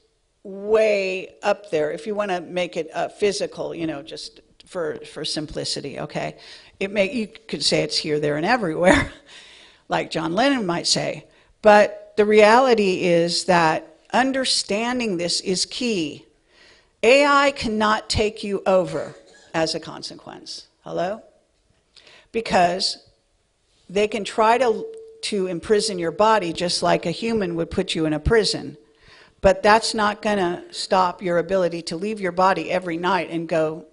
way up there. If you want to make it physical, just for simplicity, okay? You could say it's here, there, and everywhere, like John Lennon might say. But the reality is that understanding this is key. AI cannot take you over as a consequence. Hello? Because they can try to imprison your body just like a human would put you in a prison. But that's not going to stop your ability to leave your body every night and go,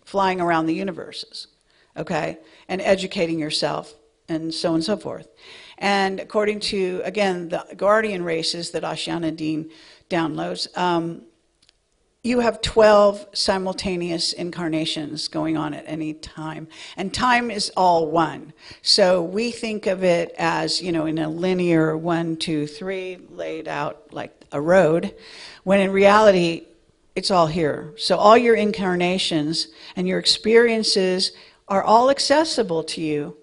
flying around the universes, okay? And educating yourself and so on and so forth. And according to, again, the guardian races that Ashayana Dean downloads, you have 12 simultaneous incarnations going on at any time. And time is all one. So we think of it as, in a linear 1, 2, 3, laid out like a road, when in reality, it's all here. So all your incarnations and your experiences are all accessible to you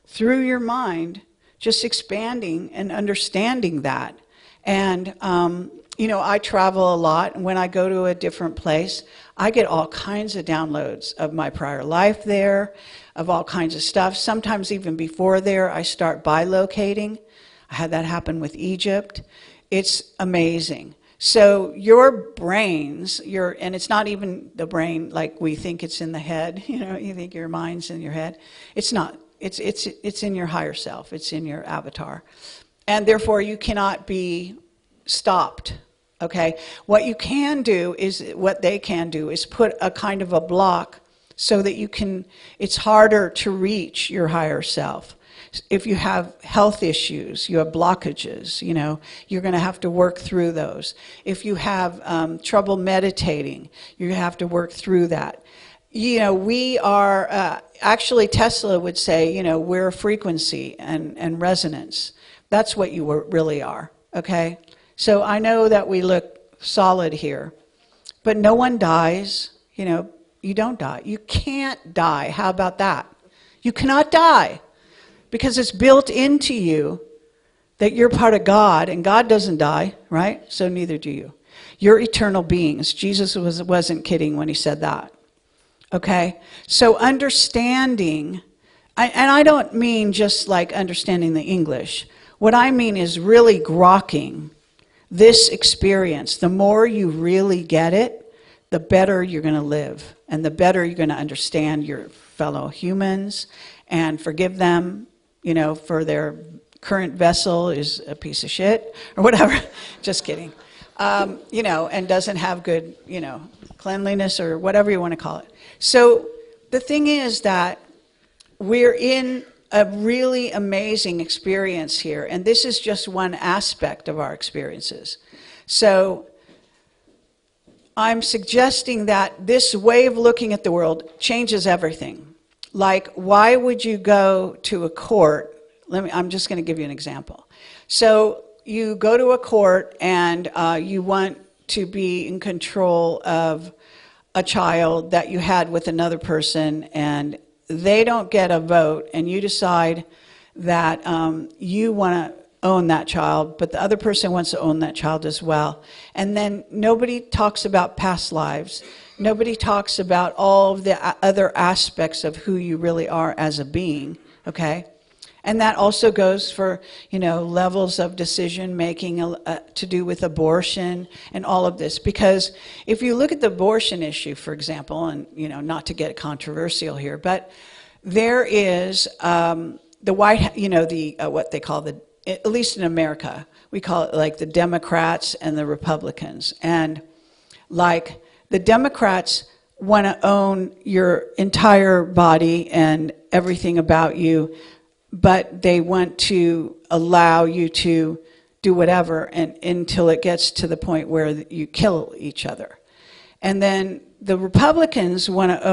through your mind, just expanding and understanding that. And, I travel a lot, and when I go to a different place, I get all kinds of downloads of my prior life there, of all kinds of stuff. Sometimes even before there, I start bilocating. I had that happen with Egypt. It's amazing. So your brains, and it's not even the brain like we think it's in the head, you think your mind's in your head. It's not. It's in your higher self. It's in your avatar. And therefore, you cannot be stopped, okay? What they can do is put a kind of a block so that it's harder to reach your higher self. If you have health issues, you have blockages, you're going to have to work through those. If you have trouble meditating, you have to work through that. we are, actually Tesla would say, we're a frequency and resonance. That's what you really are, okay? So I know that we look solid here, but no one dies, you don't die. You can't die. How about that? You cannot die because it's built into you that you're part of God, and God doesn't die, right? So neither do you. You're eternal beings. Jesus wasn't kidding when he said that. Okay? So understanding, and I don't mean just like understanding the English. What I mean is really grokking this experience. The more you really get it, the better you're going to live. And the better you're going to understand your fellow humans and forgive them, for their current vessel is a piece of shit or whatever. Just kidding. And doesn't have good, cleanliness or whatever you want to call it. So the thing is that we're in a really amazing experience here, and this is just one aspect of our experiences. So I'm suggesting that this way of looking at the world changes everything. Like, why would you go to a court? I'm just going to give you an example. So you go to a court and you want to be in control of a child that you had with another person, and they don't get a vote, and you decide that you want to own that child, but the other person wants to own that child as well. And then nobody talks about past lives. Nobody talks about all of the other aspects of who you really are as a being, okay? And that also goes for, levels of decision making to do with abortion and all of this. Because if you look at the abortion issue, for example, and, not to get controversial here, but there is the white, what they call at least in America, we call it like the Democrats and the Republicans. And like the Democrats want to own your entire body and everything about you, but they want to allow you to do whatever until it gets to the point where you kill each other. And then the Republicans want to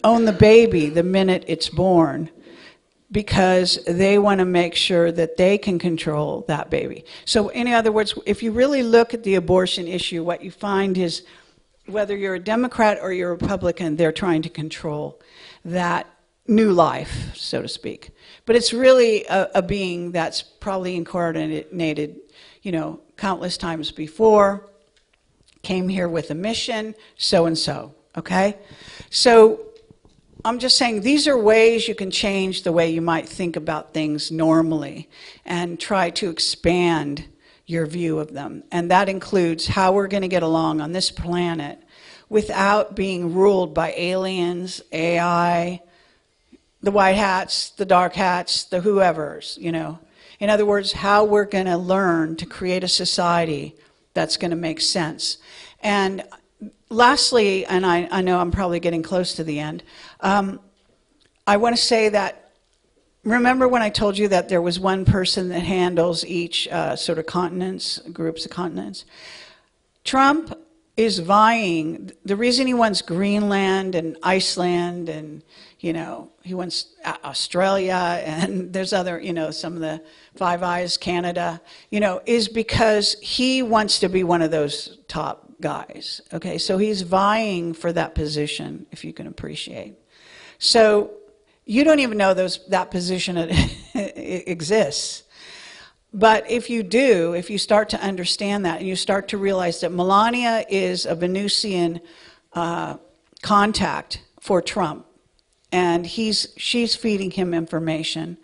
own the baby the minute it's born, because they want to make sure that they can control that baby. So in other words, if you really look at the abortion issue, what you find is whether you're a Democrat or you're a Republican, they're trying to control that new life, so to speak. But it's really a being that's probably incarnated, countless times before, came here with a mission, so and so, okay? So I'm just saying these are ways you can change the way you might think about things normally and try to expand your view of them. And that includes how we're going to get along on this planet without being ruled by aliens, AI, the white hats, the dark hats, the whoever's, In other words, how we're going to learn to create a society that's going to make sense. And lastly, and I know I'm probably getting close to the end, I want to say that, remember when I told you that there was one person that handles each sort of continents, groups of continents? Trump is vying. The reason he wants Greenland and Iceland and, he wants Australia and there's other, some of the Five Eyes, Canada, is because he wants to be one of those top guys. Okay, so he's vying for that position, if you can appreciate. So you don't even know that position exists. But if you do, if you start to understand that and you start to realize that Melania is a Venusian contact for Trump, and she's feeding him information,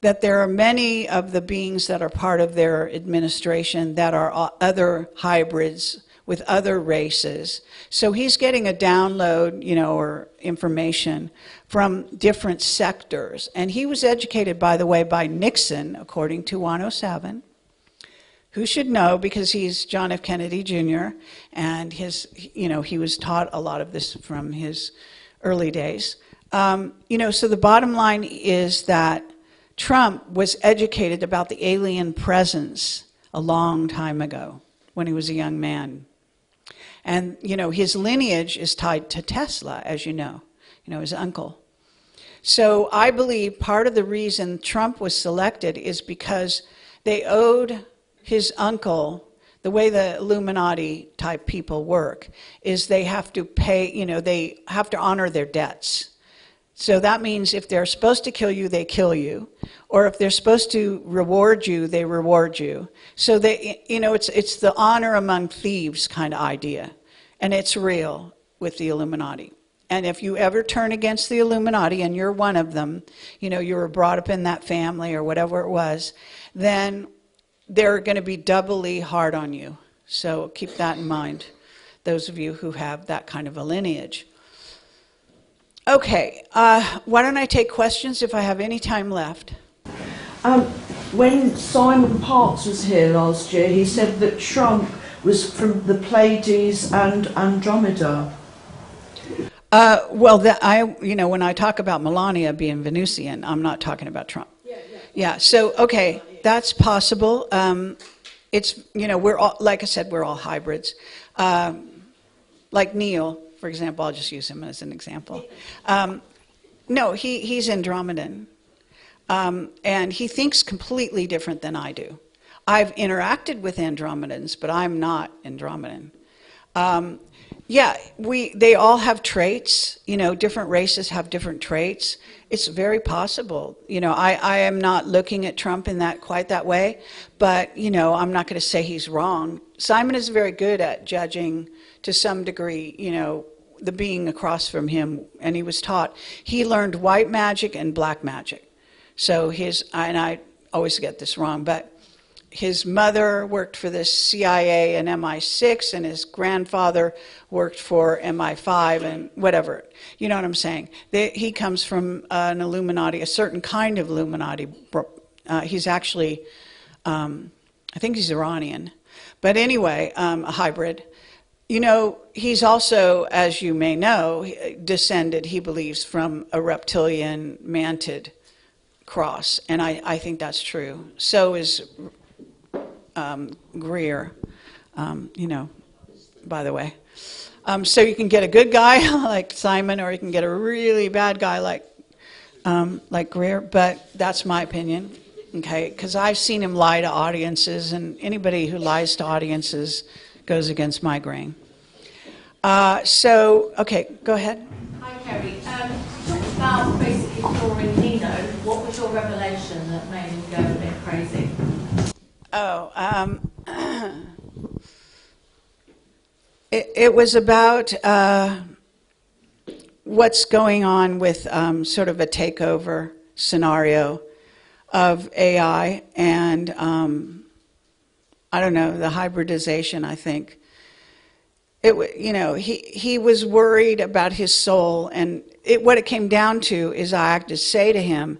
that there are many of the beings that are part of their administration that are other hybrids with other races. So he's getting a download, or information from different sectors. And he was educated, by the way, by Nixon, according to 107, who should know because he's John F. Kennedy Jr., and he was taught a lot of this from his early days. So the bottom line is that Trump was educated about the alien presence a long time ago when he was a young man. And, his lineage is tied to Tesla, as you know, his uncle. So I believe part of the reason Trump was selected is because they owed his uncle, the way the Illuminati type people work, is they have to pay, they have to honor their debts. So that means if they're supposed to kill you, they kill you. Or if they're supposed to reward you, they reward you. So it's the honor among thieves kind of idea. And it's real with the Illuminati. And if you ever turn against the Illuminati, and you're one of them, you were brought up in that family or whatever it was, then they're going to be doubly hard on you. So keep that in mind, those of you who have that kind of a lineage. Okay, why don't I take questions if I have any time left? When Simon Parkes was here last year, he said that Trump was from the Pleiades and Andromeda. When I talk about Melania being Venusian, I'm not talking about Trump. Yeah. So, okay, that's possible. It's, we're all, like I said, we're all hybrids. Like Neil, for example, I'll just use him as an example. No, he's Andromedan. And he thinks completely different than I do. I've interacted with Andromedans, but I'm not Andromedan. They all have traits. Different races have different traits. It's very possible. I am not looking at Trump in quite that way, but I'm not going to say he's wrong. Simon is very good at judging to some degree, the being across from him, and he was taught. He learned white magic and black magic. So and I always get this wrong, but his mother worked for the CIA and MI6, and his grandfather worked for MI5 and whatever. You know what I'm saying? He comes from an Illuminati, a certain kind of Illuminati. He's actually, I think he's Iranian. But anyway, a hybrid. He's also, as you may know, descended, he believes, from a reptilian mantid cross. And I think that's true. So is Greer, by the way. So you can get a good guy like Simon, or you can get a really bad guy like Greer, but that's my opinion, okay? Because I've seen him lie to audiences, and anybody who lies to audiences goes against my grain. Okay, go ahead. Hi, Kerry. You talked about basically curing Nino. What was your revelation that made him go a bit crazy? It was about what's going on with sort of a takeover scenario of AI and, I don't know, the hybridization, I think. He was worried about his soul, and what it came down to is I had to say to him,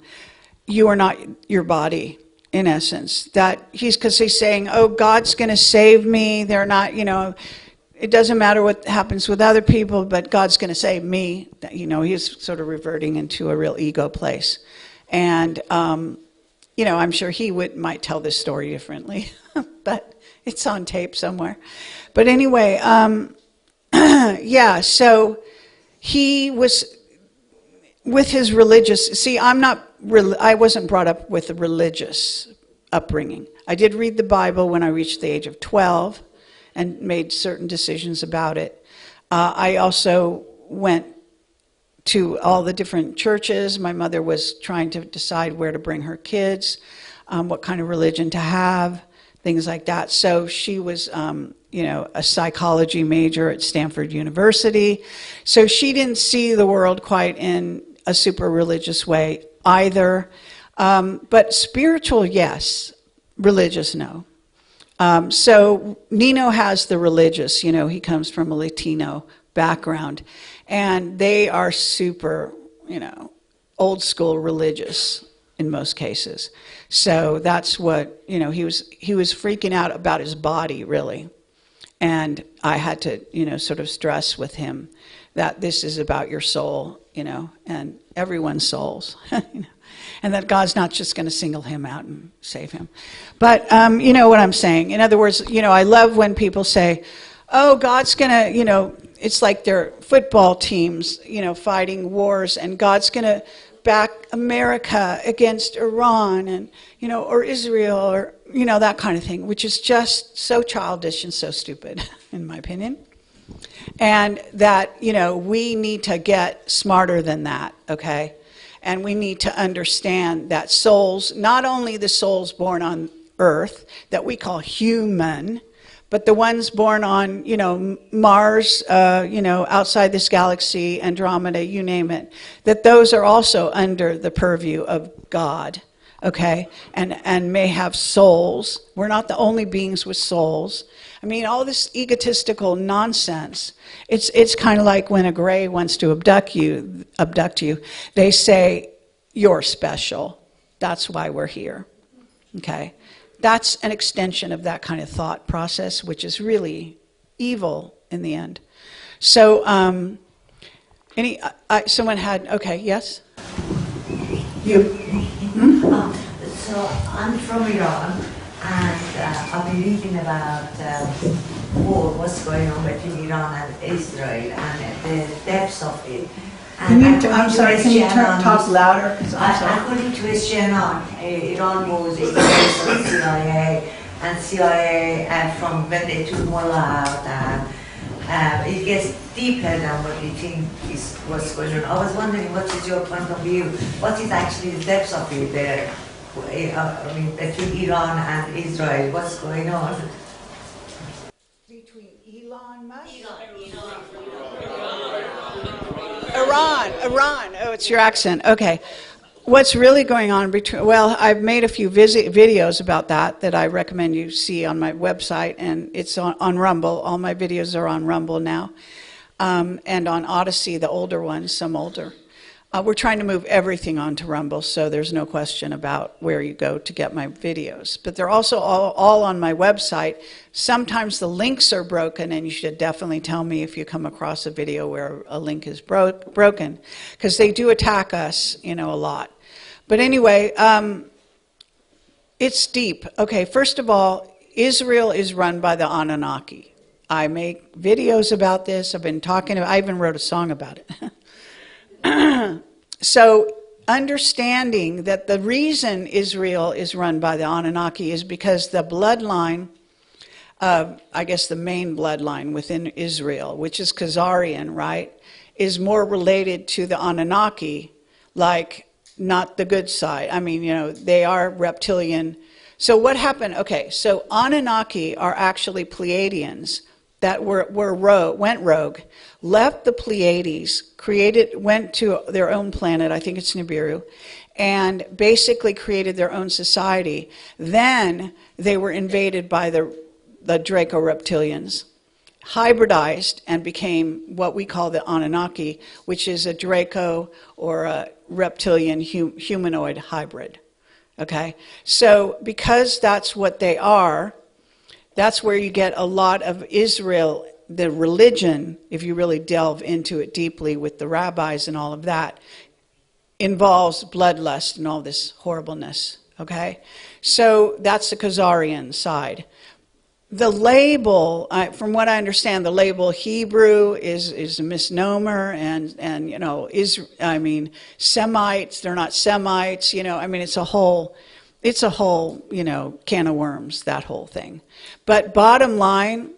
you are not your body. In essence, because he's saying, oh, God's going to save me. They're not, it doesn't matter what happens with other people, but God's going to save me. He's sort of reverting into a real ego place. And, I'm sure he might tell this story differently, but it's on tape somewhere. But anyway, so he was with his religious, I wasn't brought up with a religious upbringing. I did read the Bible when I reached the age of 12 and made certain decisions about it. I also went to all the different churches. My mother was trying to decide where to bring her kids, what kind of religion to have, things like that. So she was, a psychology major at Stanford University. So she didn't see the world quite in a super religious way either. But spiritual, yes. Religious, no. So Nino has the religious, he comes from a Latino background. And they are super, old school religious in most cases. So that's what, he was freaking out about his body, really. And I had to, sort of stress with him that this is about your soul, and everyone's souls, and that God's not just going to single him out and save him. But you know what I'm saying. In other words, I love when people say, oh, God's going to, it's like they're football teams, fighting wars, and God's going to back America against Iran and, or Israel or, that kind of thing, which is just so childish and so stupid, in my opinion. And that, we need to get smarter than that, okay? And we need to understand that souls, not only the souls born on earth that we call human, but the ones born on, Mars, outside this galaxy, Andromeda, you name it, that those are also under the purview of God, okay? And may have souls. We're not the only beings with souls. I mean, all this egotistical nonsense, it's kind of like when a gray wants to abduct you, they say, you're special. That's why we're here, okay? That's an extension of that kind of thought process, which is really evil in the end. So, someone had, okay, yes? You? So I'm from Iran, and I've been reading about war, what's going on between Iran and Israel, and the depths of it. And I'm sorry, can you talk louder? According to SGNR, Iran was against the CIA, and CIA from when they took Mullah out, it gets deeper than what we think is what's going on. I was wondering, what is your point of view? What is actually the depths of it there? I mean, between Iran and Israel, what's going on? Between Elon Musk? Iran. Oh, it's your accent. Okay. What's really going on between, well, I've made a few videos about that I recommend you see on my website, and it's on Rumble. All my videos are on Rumble now. And on Odyssey, the older ones, some older. We're trying to move everything onto Rumble, so there's no question about where you go to get my videos. But they're also all on my website. Sometimes the links are broken, and you should definitely tell me if you come across a video where a link is broken, because they do attack us, a lot. But anyway, it's deep. Okay, first of all, Israel is run by the Anunnaki. I make videos about this. I even wrote a song about it. So understanding that the reason Israel is run by the Anunnaki is because the bloodline, I guess the main bloodline within Israel, which is Khazarian, right, is more related to the Anunnaki, like not the good side. I mean, they are reptilian. So what happened? Okay, so Anunnaki are actually Pleiadians that went rogue, left the Pleiades, went to their own planet, I think it's Nibiru, and basically created their own society. Then they were invaded by the Draco reptilians, hybridized, and became what we call the Anunnaki, which is a Draco or a reptilian humanoid hybrid. Okay? So because that's what they are, that's where you get a lot of Israel, the religion, if you really delve into it deeply with the rabbis and all of that, involves bloodlust and all this horribleness, okay? So that's the Khazarian side. The label, from what I understand, the label Hebrew is a misnomer, and Semites, they're not Semites, it's a whole, can of worms, that whole thing. But bottom line,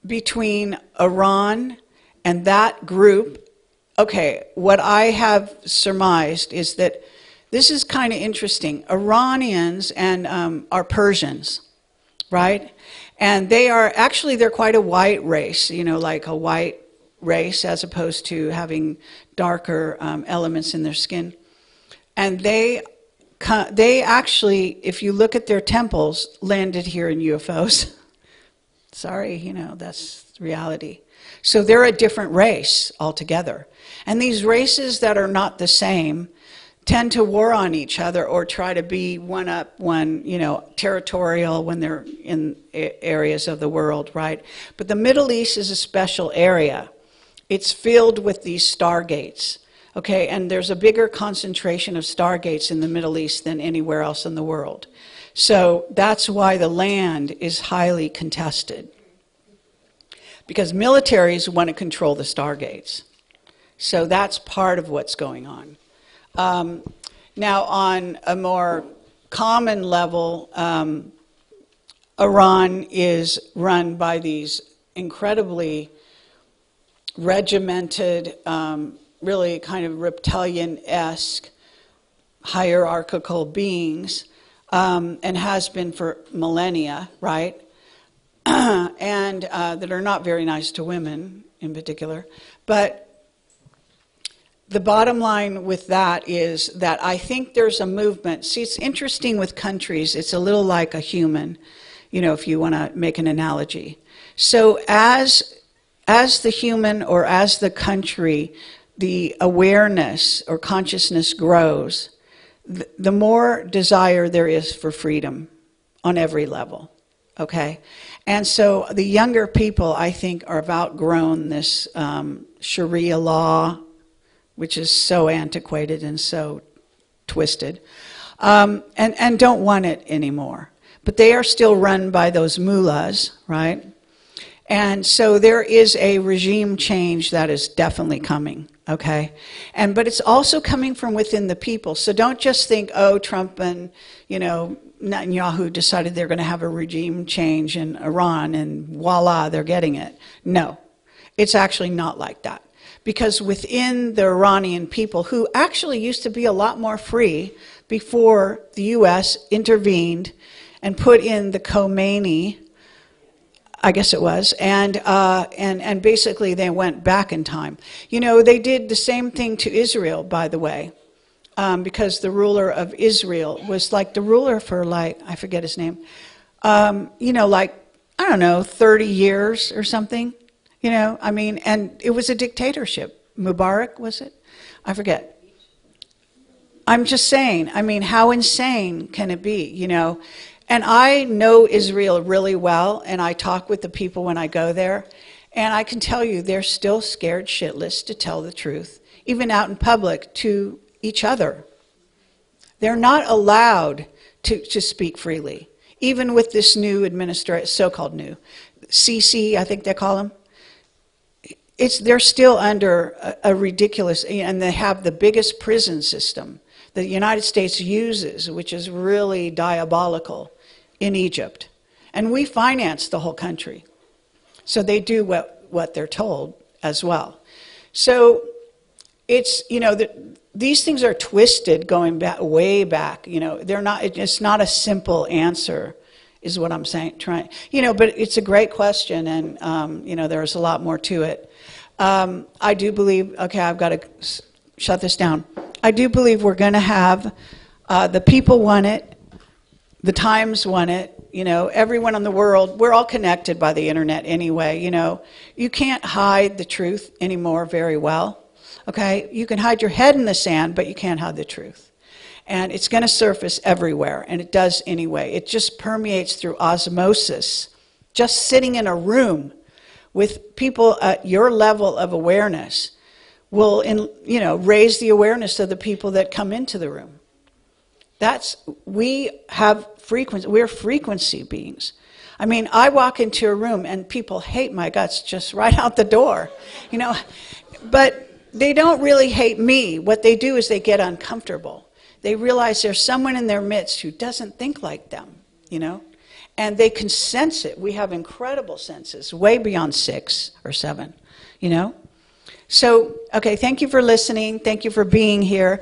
between Iran and that group, okay, what I have surmised is that this is kind of interesting. Iranians and are Persians, right? And they're quite a white race, like a white race as opposed to having darker elements in their skin. And they actually, if you look at their temples, landed here in UFOs. Sorry, that's reality. So they're a different race altogether. And these races that are not the same tend to war on each other or try to be territorial when they're in areas of the world, right? But the Middle East is a special area. It's filled with these stargates. Okay, and there's a bigger concentration of stargates in the Middle East than anywhere else in the world. So that's why the land is highly contested. because militaries want to control the stargates. So that's part of what's going on. Now, on a more common level, Iran is run by these incredibly regimented, really kind of reptilian-esque hierarchical beings, and has been for millennia, right? And that are not very nice to women in particular. But the bottom line with that is that I think there's a movement. See, it's interesting with countries. It's a little like a human, you know, if you want to make an analogy. So as the human or as the country, the awareness or consciousness grows, the more desire there is for freedom on every level, okay? And so the younger people, I think, have outgrown this Sharia law, which is so antiquated and so twisted, and don't want it anymore. But they are still run by those mullahs, right? And so there is a regime change that is definitely coming, okay? But it's also coming from within the people. So don't just think, oh, Trump and, you know, Netanyahu decided they're going to have a regime change in Iran and voila, they're getting it. No, it's actually not like that. Because within the Iranian people, who actually used to be a lot more free before the U.S. intervened and put in the Khomeini, I guess it was, and basically they went back in time. You know, they did the same thing to Israel, by the way, because the ruler of Israel was like the ruler for like, I forget his name, you know, like, I don't know, 30 years or something. You know, I mean, and it was a dictatorship. Mubarak, was it? I forget. I'm just saying, I mean, how insane can it be, you know? And I know Israel really well, and I talk with the people when I go there, and I can tell you they're still scared shitless to tell the truth, even out in public to each other. They're not allowed to speak freely, even with this new administration, so-called new, CC, I think they call them. They're still under a ridiculous, and they have the biggest prison system that the United States uses, which is really diabolical, in Egypt. And we finance the whole country. So they do what they're told as well. So it's, you know, these things are twisted going back, way back. You know, they're not, it's not a simple answer, is what I'm saying, you know, but it's a great question, and, you know, there's a lot more to it. I do believe, okay, I've got to shut this down. I do believe we're going to have, the people want it, the Times want it, you know, everyone in the world, we're all connected by the internet anyway, you know. You can't hide the truth anymore very well, okay? You can hide your head in the sand, but you can't hide the truth. And it's going to surface everywhere, and it does anyway. It just permeates through osmosis. Just sitting in a room with people at your level of awareness will, you know, raise the awareness of the people that come into the room. We have frequency. We're frequency beings. I mean, I walk into a room and people hate my guts just right out the door, you know. But they don't really hate me. What they do is they get uncomfortable. They realize there's someone in their midst who doesn't think like them, you know. And they can sense it. We have incredible senses, way beyond 6 or 7, you know. So, okay, thank you for listening. Thank you for being here.